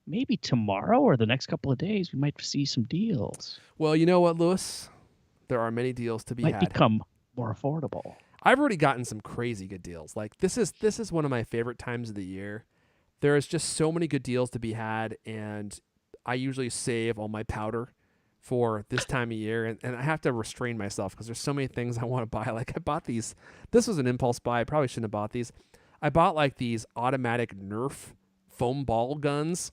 Maybe tomorrow or the next couple of days we might see some deals. Well, you know what, Lewis? There are many deals to be had. Might become more affordable. I've already gotten some crazy good deals. Like this is one of my favorite times of the year. There is just so many good deals to be had, and I usually save all my powder for this time of year, and I have to restrain myself because there's so many things I want to buy. Like I bought these. This was an impulse buy. I probably shouldn't have bought these. I bought like these automatic Nerf foam ball guns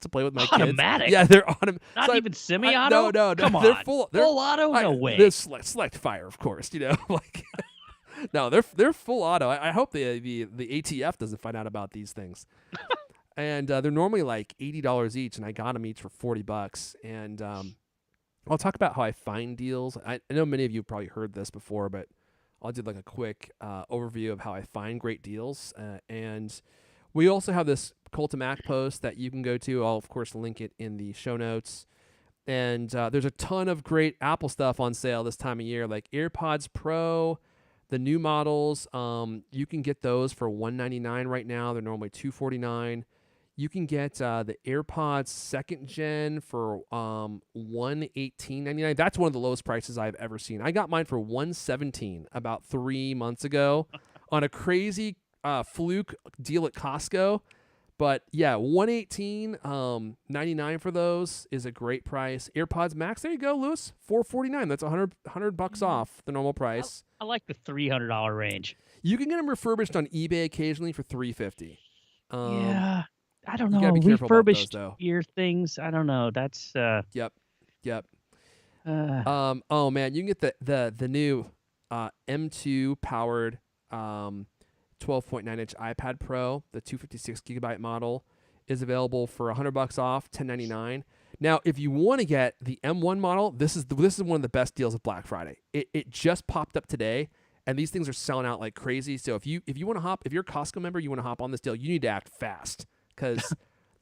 to play with my kids. Automatic? Yeah, they're automatic. Not even semi-auto? No. Come on. They're full auto? No way. They're select fire, of course. Like no, they're full auto. I hope the ATF doesn't find out about these things. And they're normally like $80 each, and I got them each for $40. And I'll talk about how I find deals. I know many of you have probably heard this before, but I'll do like a quick overview of how I find great deals. And we also have this Cult of Mac post that you can go to. I'll, of course, link it in the show notes. And there's a ton of great Apple stuff on sale this time of year, like AirPods Pro, the new models. You can get those for $199 right now. They're normally $249. You can get the AirPods second gen for $118.99. That's one of the lowest prices I've ever seen. I got mine for $117 about 3 months ago on a crazy fluke deal at Costco. But yeah, $118.99 for those is a great price. AirPods Max, there you go, Lewis, $449. That's $100 off the normal price. I like the $300 range. You can get them refurbished on eBay occasionally for $350. Yeah. I don't know. You gotta be careful Refurbished about those, though. ear things. I don't know. That's Yep. Oh man, you can get the new M2 powered 12.9-inch iPad Pro. The 256 gigabyte model is available for $100 off, $10.99. Now, if you want to get the M1 model, this is one of the best deals of Black Friday. It just popped up today, and these things are selling out like crazy. So if you're a Costco member, you want to hop on this deal, you need to act fast, because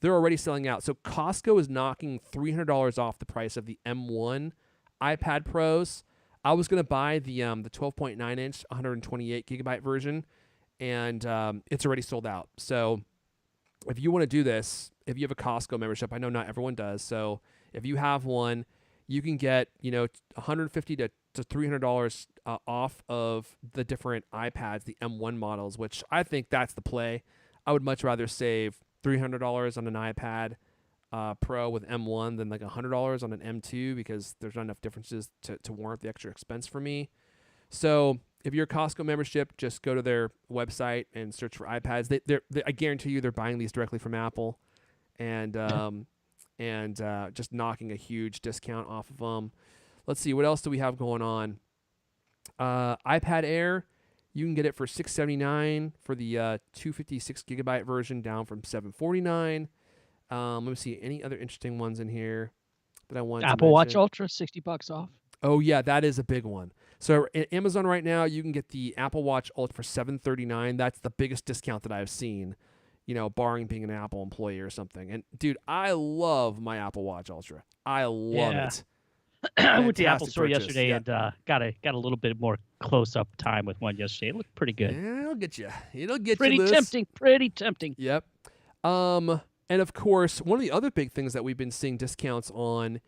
they're already selling out. So Costco is knocking $300 off the price of the M1 iPad Pros. I was going to buy the 12.9-inch 128 gigabyte version, and it's already sold out. So if you want to do this, if you have a Costco membership, I know not everyone does. So if you have one, you can get $150 to $300 off of the different iPads, the M1 models, which I think that's the play. I would much rather save $300 on an iPad Pro with M1 than like $100 on an M2, because there's not enough differences to warrant the extra expense for me. So if you're a Costco membership, just go to their website and search for iPads. I guarantee you they're buying these directly from Apple, and just knocking a huge discount off of them. Let's see, what else do we have going on? iPad Air, you can get it for $679 for the 256 gigabyte version, down from $749. Let me see any other interesting ones in here that I want. Apple Watch Ultra, $60 off. Oh yeah, that is a big one. So at Amazon right now, you can get the Apple Watch Ultra for $739. That's the biggest discount that I've seen, barring being an Apple employee or something. And dude, I love my Apple Watch Ultra. I love it. I went to the Apple store yesterday, yeah. And got a little bit more close-up time with one yesterday. It looked pretty good. Yeah, it'll get you. It'll get pretty you, Liz. Pretty tempting. Yep. And of course, one of the other big things that we've been seeing discounts on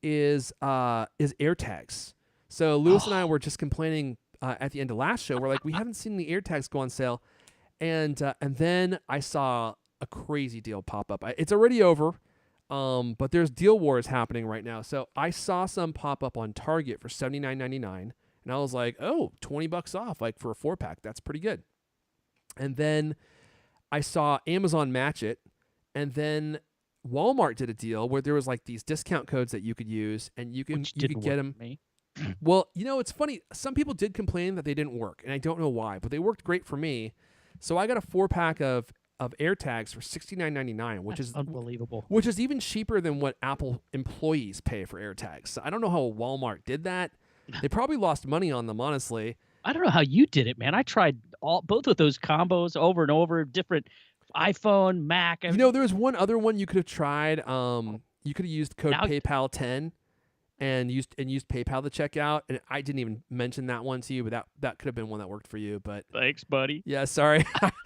is AirTags. So Lewis and I were just complaining at the end of last show. We're like, we haven't seen the AirTags go on sale, and then I saw a crazy deal pop up. It's already over, but there's deal wars happening right now. So I saw some pop up on Target for $79.99. And I was like, oh, $20 off, like for a 4-pack. That's pretty good. And then I saw Amazon match it. And then Walmart did a deal where there was like these discount codes that you could use, and you could get them. Me. Well, it's funny. Some people did complain that they didn't work, and I don't know why, but they worked great for me. So I got a 4-pack of AirTags for $69.99, which is unbelievable. Which is even cheaper than what Apple employees pay for AirTags. So I don't know how Walmart did that. They probably lost money on them, honestly. I don't know how you did it, man. I tried both of those combos over and over, different iPhone, Mac. There was one other one you could have tried. You could have used code PayPal 10 and used PayPal to check out. And I didn't even mention that one to you, but that could have been one that worked for you. But thanks, buddy. Yeah, sorry.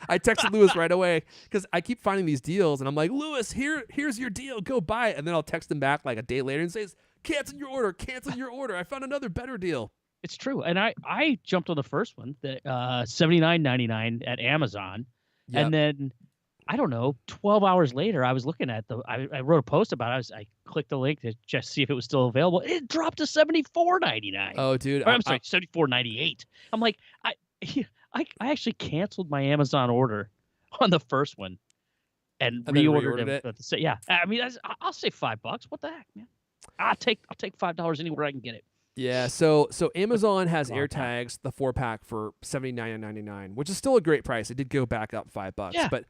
I texted Lewis right away because I keep finding these deals, and I'm like, Lewis, here's your deal. Go buy it. And then I'll text him back like a day later and says, cancel your order. I found another better deal. It's true. And I jumped on the first one, the $79.99 at Amazon. Yep. And then, I don't know, 12 hours later, I was looking at I wrote a post about it. I clicked the link to just see if it was still available. It dropped to $74.99. Oh, dude. I'm sorry, $74.98. I'm like, I actually canceled my Amazon order on the first one and reordered it. Yeah. I mean, I'll say $5. What the heck, man? I'll take $5 anywhere I can get it. Yeah, so Amazon has AirTags, the 4-pack for $79.99, which is still a great price. It did go back up $5, yeah, but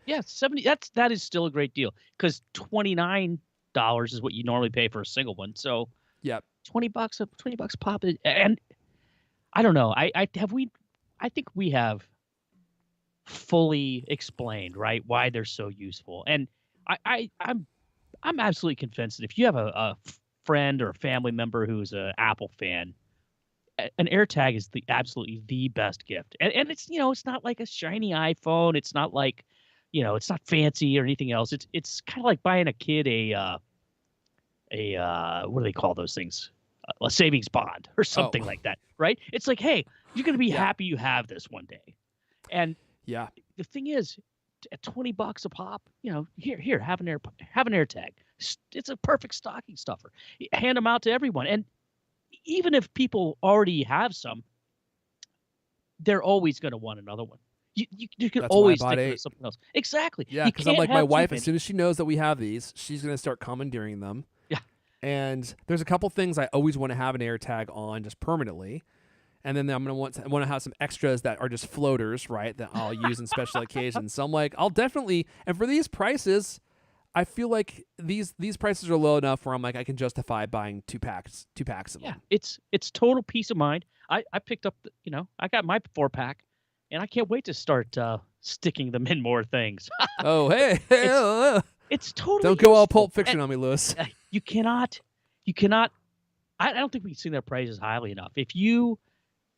that is still a great deal because $29 is what you normally pay for a single one. So yep, $20 pop, and I don't know. I think we have fully explained right why they're so useful, and I'm absolutely convinced that if you have a friend or a family member who's an Apple fan, an AirTag is absolutely the best gift. And it's it's not like a shiny iPhone. It's not like it's not fancy or anything else. It's kind of like buying a kid a what do they call those things? A savings bond or something like that, right? It's like, hey, you're gonna be happy you have this one day. And yeah, the thing is, at $20 a pop, here have an AirTag. It's a perfect stocking stuffer. Hand them out to everyone, and even if people already have some, they're always going to want another one. You can always think of something else. Exactly. Yeah, because I'm like my wife. As soon as she knows that we have these, she's going to start commandeering them. Yeah. And there's a couple things I always want to have an AirTag on just permanently. And then I'm going to want to have some extras that are just floaters, right, that I'll use in special occasions. So I'm like, I'll definitely, and for these prices, I feel like these prices are low enough where I'm like, I can justify buying two packs of them. Yeah, it's total peace of mind. I picked up, I got my 4-pack, and I can't wait to start sticking them in more things. Oh, hey. It's totally Don't go all Pulp Fiction on me, Lewis. You cannot, I don't think we can sing their praises highly enough. If you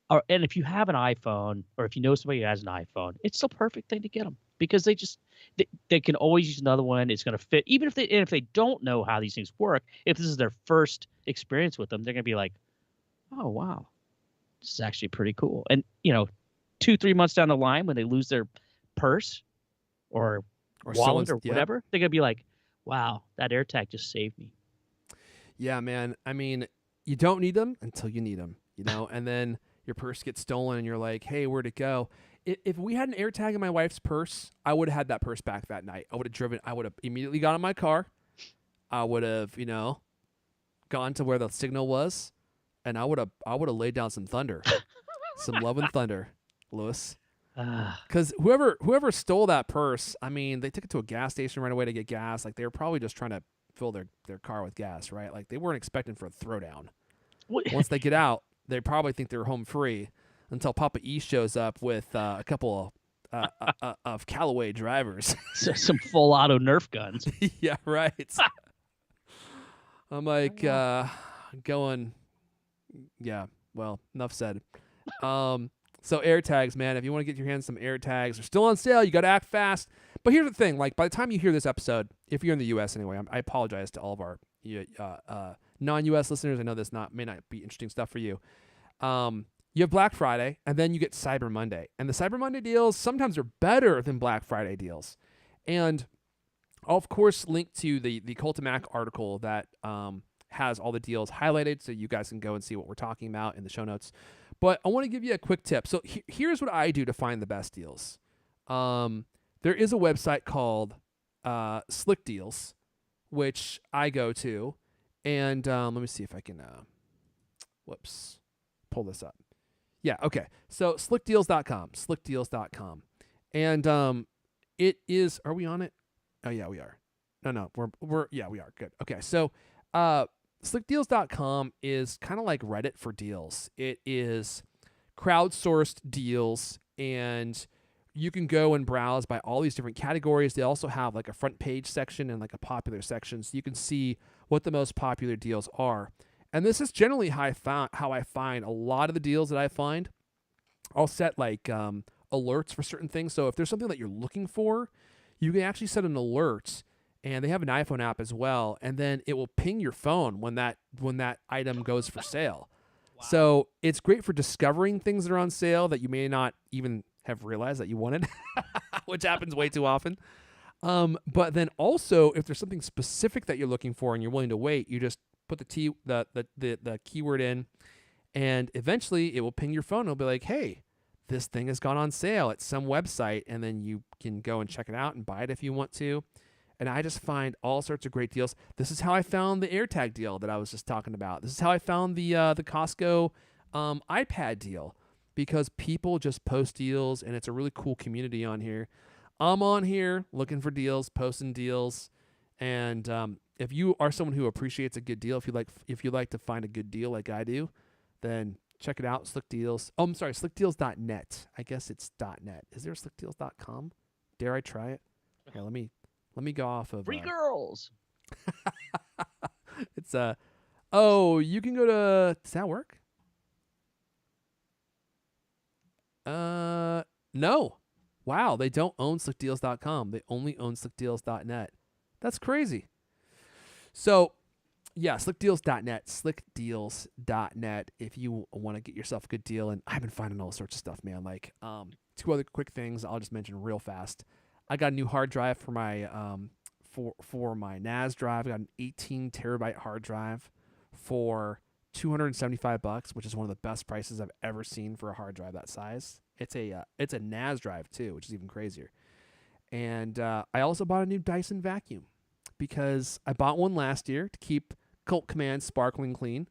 have an iPhone, or if you know somebody who has an iPhone, it's the perfect thing to get them because they can always use another one. It's going to fit. Even if they don't know how these things work, if this is their first experience with them, they're going to be like, oh, wow, this is actually pretty cool. And, 2-3 months down the line when they lose their purse or wallet or whatever, they're going to be like, wow, that AirTag just saved me. Yeah, man. I mean, you don't need them until you need them, and then your purse gets stolen and you're like, hey, where'd it go? If we had an AirTag in my wife's purse, I would have had that purse back that night. I would have immediately got in my car. I would have, gone to where the signal was, and I would have laid down some thunder. Some love and thunder, Lewis. Because whoever stole that purse, I mean, they took it to a gas station right away to get gas. Like, they were probably just trying to fill their car with gas, right? Like, they weren't expecting for a throwdown. Once they get out, they probably think they're home free until Papa E shows up with a couple of Callaway drivers. Some full auto Nerf guns. Yeah, right. I'm like going, yeah, well, enough said. So AirTags, man, if you want to get your hands on some AirTags, they're still on sale. You got to act fast. But here's the thing. Like, by the time you hear this episode, if you're in the U.S. anyway, I apologize to all of our non-U.S. listeners. I know this may not be interesting stuff for you. You have Black Friday, and then you get Cyber Monday. And the Cyber Monday deals sometimes are better than Black Friday deals. And I'll, of course, link to the Cult of Mac article that has all the deals highlighted, so you guys can go and see what we're talking about in the show notes. But I want to give you a quick tip. So here's what I do to find the best deals. There is a website called Slick Deals, which I go to, and let me see if I can. Pull this up. Yeah, okay. So slickdeals.com, slickdeals.com, and it is. Are we on it? Oh yeah, we are. No, we're yeah, we are. Good. Okay, so slickdeals.com is kind of like Reddit for deals. It is crowdsourced deals, and you can go and browse by all these different categories. They also have like a front page section and like a popular section, so you can see what the most popular deals are. And this is generally how I find a lot of the deals that I find. I'll set like alerts for certain things. So if there's something that you're looking for, you can actually set an alert, and they have an iPhone app as well, and then it will ping your phone when that item goes for sale. Wow. So it's great for discovering things that are on sale that you may not even have realized that you wanted, which happens way too often. But then also, if there's something specific that you're looking for and you're willing to wait, you just put the keyword in, and eventually it will ping your phone. It'll be like, hey, this thing has gone on sale at some website, and then you can go and check it out and buy it if you want to. And I just find all sorts of great deals. This is how I found the AirTag deal that I was just talking about. This is how I found the Costco iPad deal, because people just post deals, and it's a really cool community on here. I'm on here looking for deals, posting deals, and if you are someone who appreciates a good deal, if you like to find a good deal like I do, then check it out. Slick Deals. Oh, I'm sorry, slickdeals.net. I guess it's .net. Is there slickdeals.com? Dare I try it? Here, let me go off of Free girls. It's oh, you can go to. Does that work? No. Wow, they don't own slickdeals.com. They only own slickdeals.net. That's crazy. So, yeah, slickdeals.net, slickdeals.net if you want to get yourself a good deal. And I've been finding all sorts of stuff, man. Like, two other quick things I'll just mention real fast. I got a new hard drive for my for my NAS drive. I got an 18 terabyte hard drive for $275, which is one of the best prices I've ever seen for a hard drive that size. It's a NAS drive too, which is even crazier. And I also bought a new Dyson vacuum, because I bought one last year to keep Colt Command sparkling clean,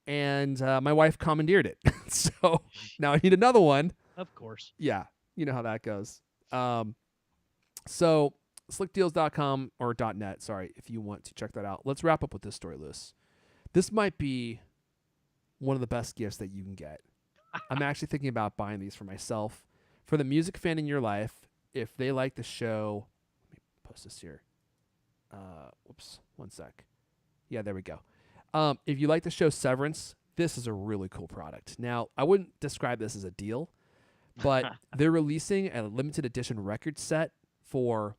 and my wife commandeered it. So now I need another one. Of course. Yeah, you know how that goes. So slickdeals.com or .net, sorry, if you want to check that out. Let's wrap up with this story, Lewis. This might be one of the best gifts that you can get. I'm actually thinking about buying these for myself. For the music fan in your life, if they like the show, let me post this here. Whoops, one sec. Yeah, there we go. If you like the show Severance, this is a really cool product. Now, I wouldn't describe this as a deal, but they're releasing a limited edition record set for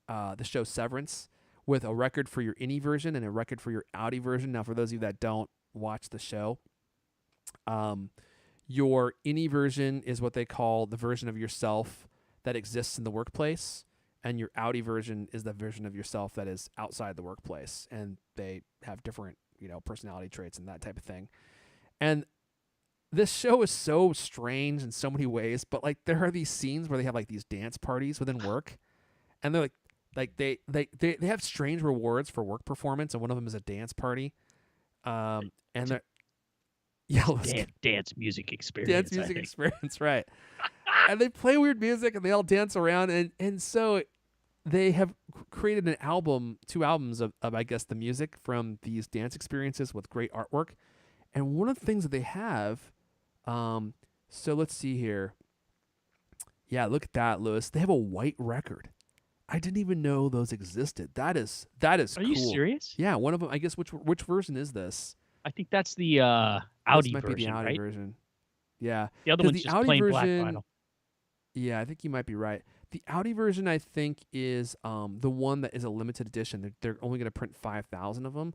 the show Severance, with a record for your INI version and a record for your Audi version. Now, for those of you that don't watch the show, your INI version is what they call the version of yourself that exists in the workplace, and your Audi version is the version of yourself that is outside the workplace, and they have different, personality traits and that type of thing. And this show is so strange in so many ways, but like there are these scenes where they have like these dance parties within work, and they're like they have strange rewards for work performance, and one of them is a dance party. And they're dance music experience. Dance music experience, right. And they play weird music, and they all dance around, and so they have created two albums of I guess the music from these dance experiences with great artwork. And one of the things that they have, so let's see here. Yeah, look at that, Lewis. They have a white record. I didn't even know those existed. That is Are cool. you serious? Yeah, one of them. I guess which version is this? I think that's the Audi this might version, be the Audi right? version. Yeah. The other one's the just Audi plain version, black vinyl. Yeah, I think you might be right. The Audi version, I think, is the one that is a limited edition. They're only going to print 5,000 of them.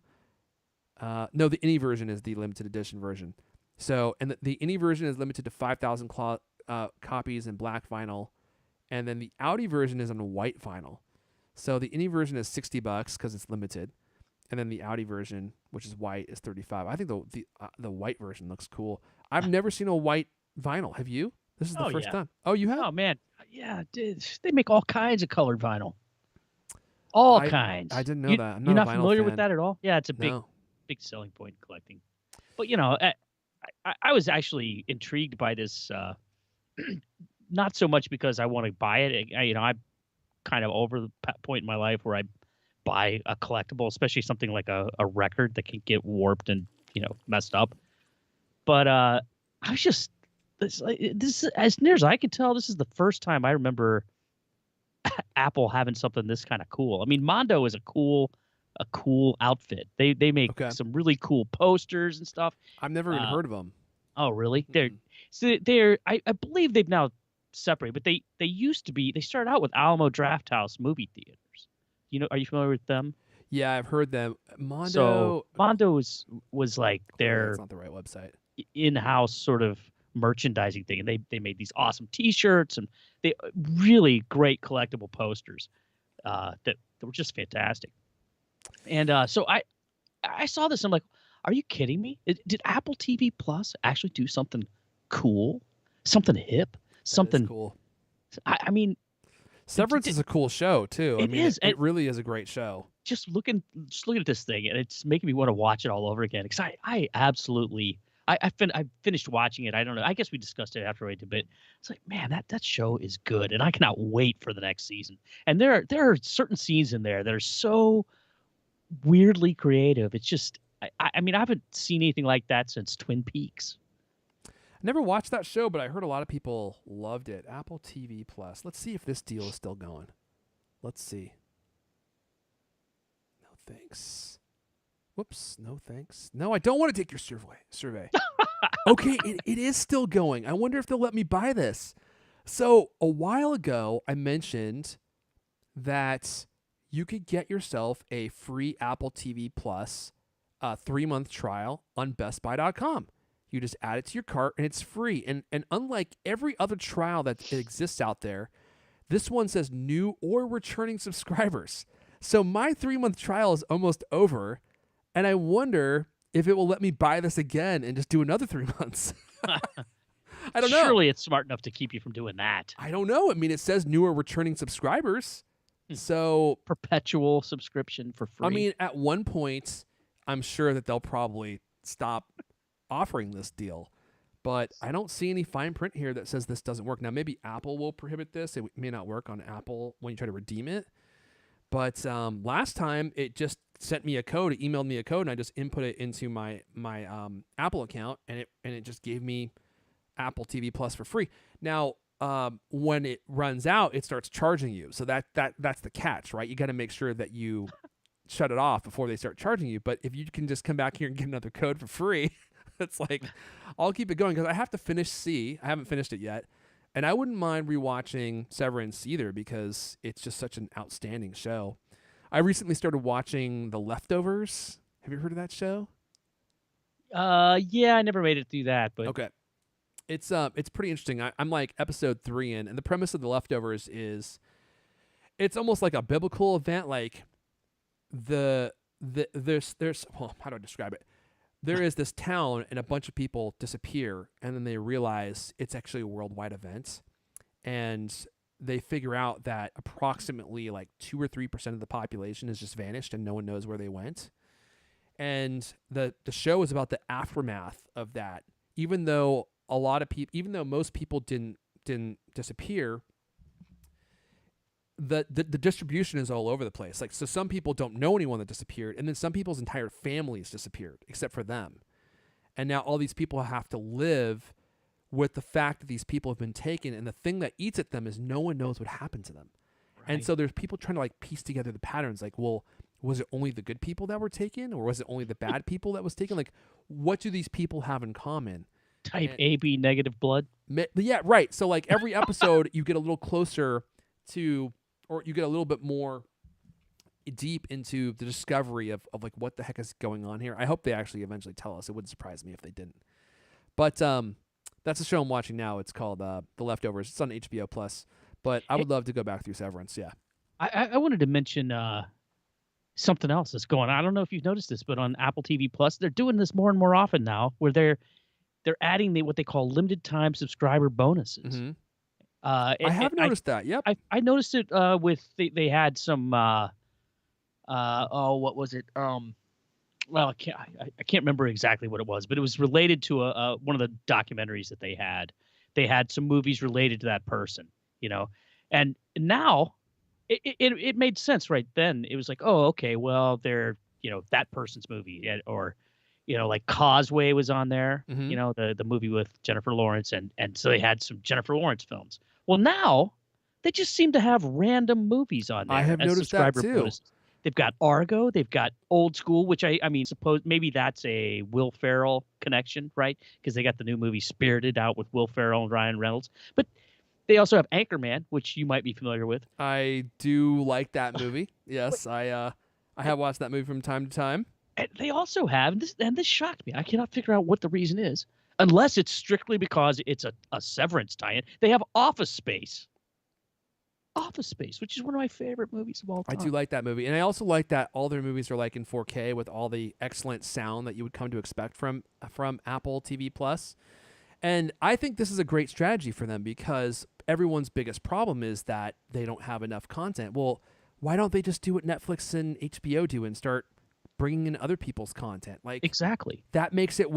No, the INI version is the limited edition version. So, and the INI version is limited to 5,000 copies in black vinyl, and then the Audi version is on white vinyl. So the INI version is $60 because it's limited, and then the Audi version, which is white, is $35. I think the white version looks cool. I've never seen a white vinyl. Have you? This is the Oh first yeah. time. Oh, you have? Oh man. Yeah, dude, they make all kinds of colored vinyl. All I kinds. didn't know that. I'm You're not a not vinyl familiar with fan. that at all? Yeah, it's a big No. big selling point in collecting. But I was actually intrigued by this. Not so much because I want to buy it. I'm kind of over the point in my life where I buy a collectible, especially something like a record that can get warped and messed up. But I was just this as near as I can tell, this is the first time I remember Apple having something this kind of cool. I mean, Mondo is a cool outfit. They make Okay. some really cool posters and stuff. I've never even heard of them. Oh, really? Mm. They're I believe they've now separated, but they used to be. They started out with Alamo Drafthouse movie theaters. Are you familiar with them? Yeah, I've heard them. So Mondo. Mondo was like Clearly, their that's not the right website. in-house sort of merchandising thing, and they made these awesome T-shirts and they really great collectible posters that were just fantastic. And so I saw this. I'm like, are you kidding me? Did Apple TV Plus actually do something cool, something hip, That is something? cool. I mean, Severance is a cool show too. It is. It really is a great show. Just looking at this thing, and it's making me want to watch it all over again. Because I absolutely, I finished watching it. I don't know. I guess we discussed it after I did, but it's like, man, that show is good, and I cannot wait for the next season. And there are certain scenes in there that are so weirdly creative. It's just, I mean, I haven't seen anything like that since Twin Peaks. I never watched that show, but I heard a lot of people loved it. Apple TV Plus. Let's see if this deal is still going. Let's see. No thanks. Whoops. No thanks. No, I don't want to take your survey. Okay, it is still going. I wonder if they'll let me buy this. So a while ago, I mentioned that you could get yourself a free Apple TV Plus 3-month trial on BestBuy.com. You just add it to your cart, and it's free. And unlike every other trial that exists out there, this one says new or returning subscribers. So my 3-month trial is almost over, and I wonder if it will let me buy this again and just do another 3 months. I don't know. Surely it's smart enough to keep you from doing that. I don't know. I mean, it says new or returning subscribers. So perpetual subscription for free. I mean, at one point, I'm sure that they'll probably stop offering this deal, but I don't see any fine print here that says this doesn't work. Now, maybe Apple will prohibit this. It may not work on Apple when you try to redeem it. But last time, it just sent me a code. It emailed me a code, and I just input it into my Apple account, and it just gave me Apple TV Plus for free. Now, when it runs out, it starts charging you. So that's the catch, right? You got to make sure that you shut it off before they start charging you. But if you can just come back here and get another code for free, it's like, I'll keep it going because I have to finish C. I haven't finished it yet. And I wouldn't mind rewatching Severance either because it's just such an outstanding show. I recently started watching The Leftovers. Have you heard of that show? Yeah, I never made it through that, but okay. It's pretty interesting. I'm like episode 3 in, and the premise of The Leftovers is it's almost like a biblical event. Like there's well, how do I describe it? There is this town, and a bunch of people disappear, and then they realize it's actually a worldwide event, and they figure out that approximately like 2 or 3% of the population has just vanished, and no one knows where they went. And the show is about the aftermath of that. Even though most people didn't disappear, the distribution is all over the place. Like, so some people don't know anyone that disappeared, and then some people's entire families disappeared except for them. And now all these people have to live with the fact that these people have been taken, and the thing that eats at them is no one knows what happened to them. Right. And so there's people trying to like piece together the patterns. Like, well, was it only the good people that were taken, or was it only the bad people that was taken? Like, what do these people have in common? Type AB negative blood. Yeah, right. So like every episode, you get a little closer to, or you get a little bit more deep into the discovery of like what the heck is going on here. I hope they actually eventually tell us. It wouldn't surprise me if they didn't. But that's the show I'm watching now. It's called The Leftovers. It's on HBO Plus. But I would love to go back through Severance. Yeah. I wanted to mention something else that's going on. I don't know if you've noticed this, but on Apple TV Plus, they're doing this more and more often now, where they're adding what they call limited time subscriber bonuses. Mm-hmm. I And have noticed that. Yep. I noticed it with they had some what was it? Well, I can't remember exactly what it was, but it was related to one of the documentaries that they had. They had some movies related to that person, you know, and now it made sense right then. It was like, oh, okay, well, they're that person's movie, or like Causeway was on there, Mm-hmm. the movie with Jennifer Lawrence, and so they had some Jennifer Lawrence films. Well, now they just seem to have random movies on I there have as noticed that subscriber too. bonuses. They've got Argo, they've got Old School, which I mean, suppose maybe that's a Will Ferrell connection, right? Because they got the new movie Spirited out with Will Ferrell and Ryan Reynolds. But they also have Anchorman, which you might be familiar with. I do like that movie. Yes, I have watched that movie from time to time. And they also have, and this shocked me. I cannot figure out what the reason is, unless it's strictly because it's a Severance tie-in. They have Office Space. Office Space, which is one of my favorite movies of all I time. do like that movie, and I also like that all their movies are like in 4K with all the excellent sound that you would come to expect from Apple TV Plus. And I think this is a great strategy for them because everyone's biggest problem is that they don't have enough content. Well, why don't they just do what Netflix and HBO do and start bringing in other people's content? Like Exactly. that makes it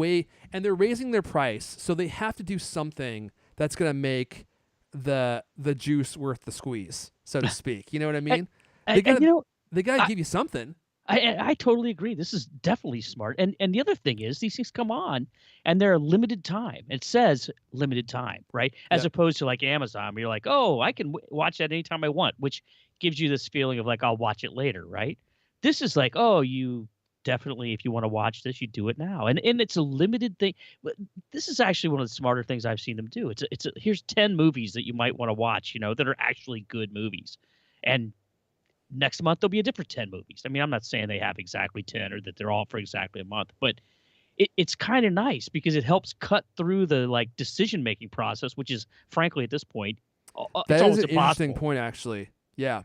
and they're raising their price, so they have to do something that's going to make the juice worth the squeeze, so to speak. You know what I mean? They got to give you something. I totally agree. This is definitely smart. And the other thing is these things come on and they're limited time. It says limited time, right? As opposed to like Amazon, where you're like, oh, I can watch that anytime I want, which gives you this feeling of like, I'll watch it later, right? This is like, oh, you definitely, if you want to watch this, you do it now. And it's a limited thing. But this is actually one of the smarter things I've seen them do. Here's 10 movies that you might want to watch, that are actually good movies. And next month there'll be a different 10 movies. I mean, I'm not saying they have exactly 10 or that they're all for exactly a month, but it's kind of nice because it helps cut through the like decision making process, which is frankly at this point That it's is almost an interesting impossible. point, actually. Yeah.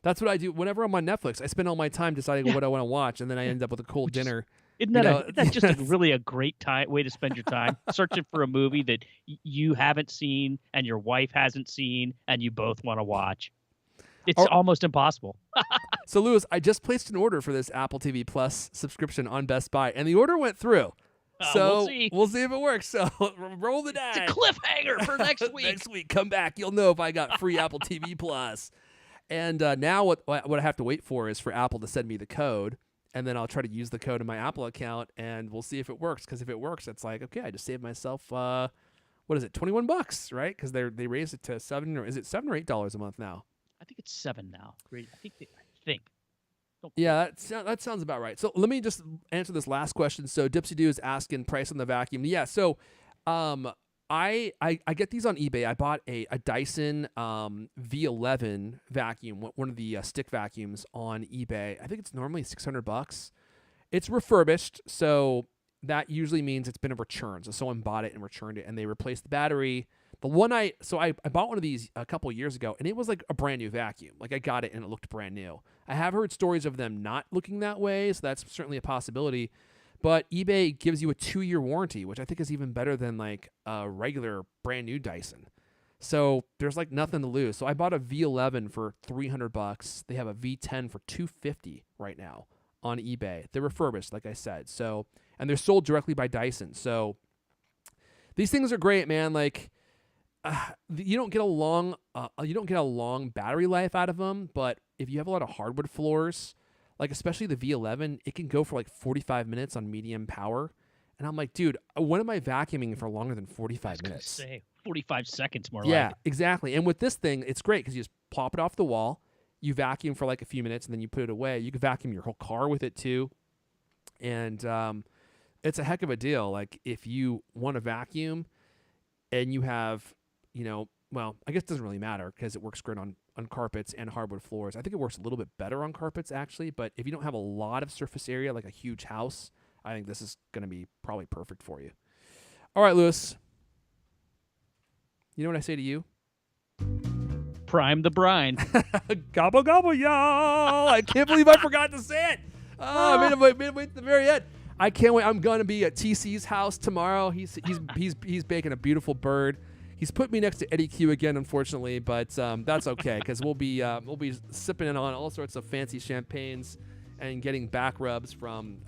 That's what I do whenever I'm on Netflix. I spend all my time deciding what I want to watch, and then I end up with a cold dinner. Isn't that just really a great way to spend your time searching for a movie that you haven't seen and your wife hasn't seen and you both want to watch? It's almost impossible. So, Lewis, I just placed an order for this Apple TV Plus subscription on Best Buy, and the order went through. So we'll see if it works. So roll the dice. It's a cliffhanger for next week. Next week, come back. You'll know if I got free Apple TV Plus. And now what I have to wait for is for Apple to send me the code, and then I'll try to use the code in my Apple account, and we'll see if it works. Because if it works, it's like, okay, I just saved myself, what is it, $21, right? Because they raised it to $7 or $8 a month now? I think it's 7 now. I think. Yeah, that sounds about right. So let me just answer this last question. So Dipsy Doo is asking price on the vacuum. Yeah, so I get these on eBay. I bought a Dyson V11 vacuum, one of the stick vacuums on eBay. I think it's normally $600. It's refurbished, so that usually means it's been a return. So someone bought it and returned it, and they replaced the battery. The one I bought one of these a couple of years ago, and it was like a brand new vacuum. Like I got it and it looked brand new. I have heard stories of them not looking that way, so that's certainly a possibility. But eBay gives you a 2-year warranty, which I think is even better than like a regular brand new Dyson. So there's like nothing to lose. So I bought a V11 for $300. They have a V10 for $250 right now on eBay. They're refurbished, like I said. So, and they're sold directly by Dyson. So these things are great, man. Like you don't get a long battery life out of them, but if you have a lot of hardwood floors, like especially the V11, it can go for like 45 minutes on medium power. And I'm like, dude, when am I vacuuming for longer than 45 minutes? Say 45 seconds more. Yeah, like. exactly. And with this thing, it's great because you just pop it off the wall, you vacuum for like a few minutes, and then you put it away. You can vacuum your whole car with it too. And it's a heck of a deal. Like if you want to vacuum and you have, well, I guess it doesn't really matter because it works great on carpets and hardwood floors. I think it works a little bit better on carpets, actually. But if you don't have a lot of surface area, like a huge house, I think this is going to be probably perfect for you. All right, Lewis. You know what I say to you? prime the brine. Gobble, gobble, y'all. I can't believe I forgot to say it. Oh, I made it wait to the very end. I can't wait. I'm going to be at TC's house tomorrow. He's baking a beautiful bird. He's put me next to Eddie Q again, unfortunately, but that's okay because we'll be sipping on all sorts of fancy champagnes and getting back rubs from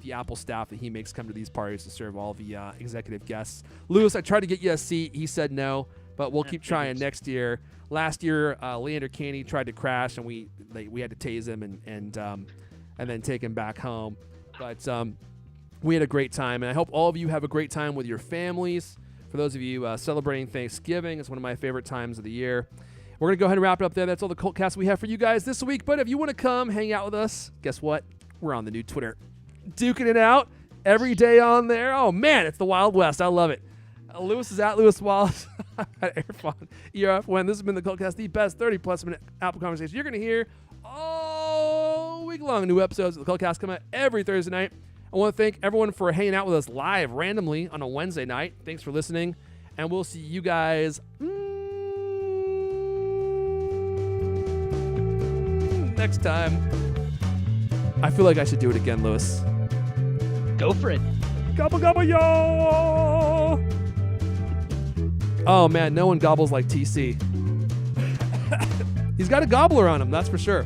the Apple staff that he makes come to these parties to serve all the executive guests. Lewis, I tried to get you a seat. He said no, but we'll keep trying next year. Last year, Leander Caney tried to crash, and we had to tase him and then take him back home. But we had a great time, and I hope all of you have a great time with your families. For those of you celebrating Thanksgiving, it's one of my favorite times of the year. We're going to go ahead and wrap it up there. That's all the Cultcast we have for you guys this week. But if you want to come hang out with us, guess what? We're on the new Twitter. Duking it out every day on there. Oh, man, it's the Wild West. I love it. Lewis is at Lewis Wallace at Airfon. ERF1. This has been the Cultcast, the best 30-plus minute Apple conversation you're going to hear all week long. New episodes of the Cultcast come out every Thursday night. I want to thank everyone for hanging out with us live randomly on a Wednesday night. Thanks for listening, and we'll see you guys next time. I feel like I should do it again, Lewis. Go for it. Gobble, gobble, yo! Oh, man, no one gobbles like TC. He's got a gobbler on him, that's for sure.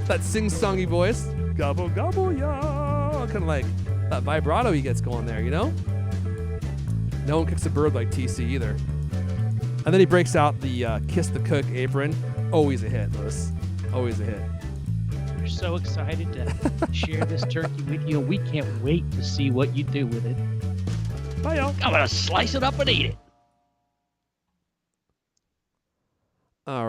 That sing-songy voice. Gobble, gobble, yo! Kind of like that vibrato he gets going there, you know? No one kicks a bird like TC either. And then he breaks out the Kiss the Cook apron. Always a hit, Lewis. Always a hit. We're so excited to share this turkey with you. We can't wait to see what you do with it. Bye, y'all. I'm going to slice it up and eat it. All right.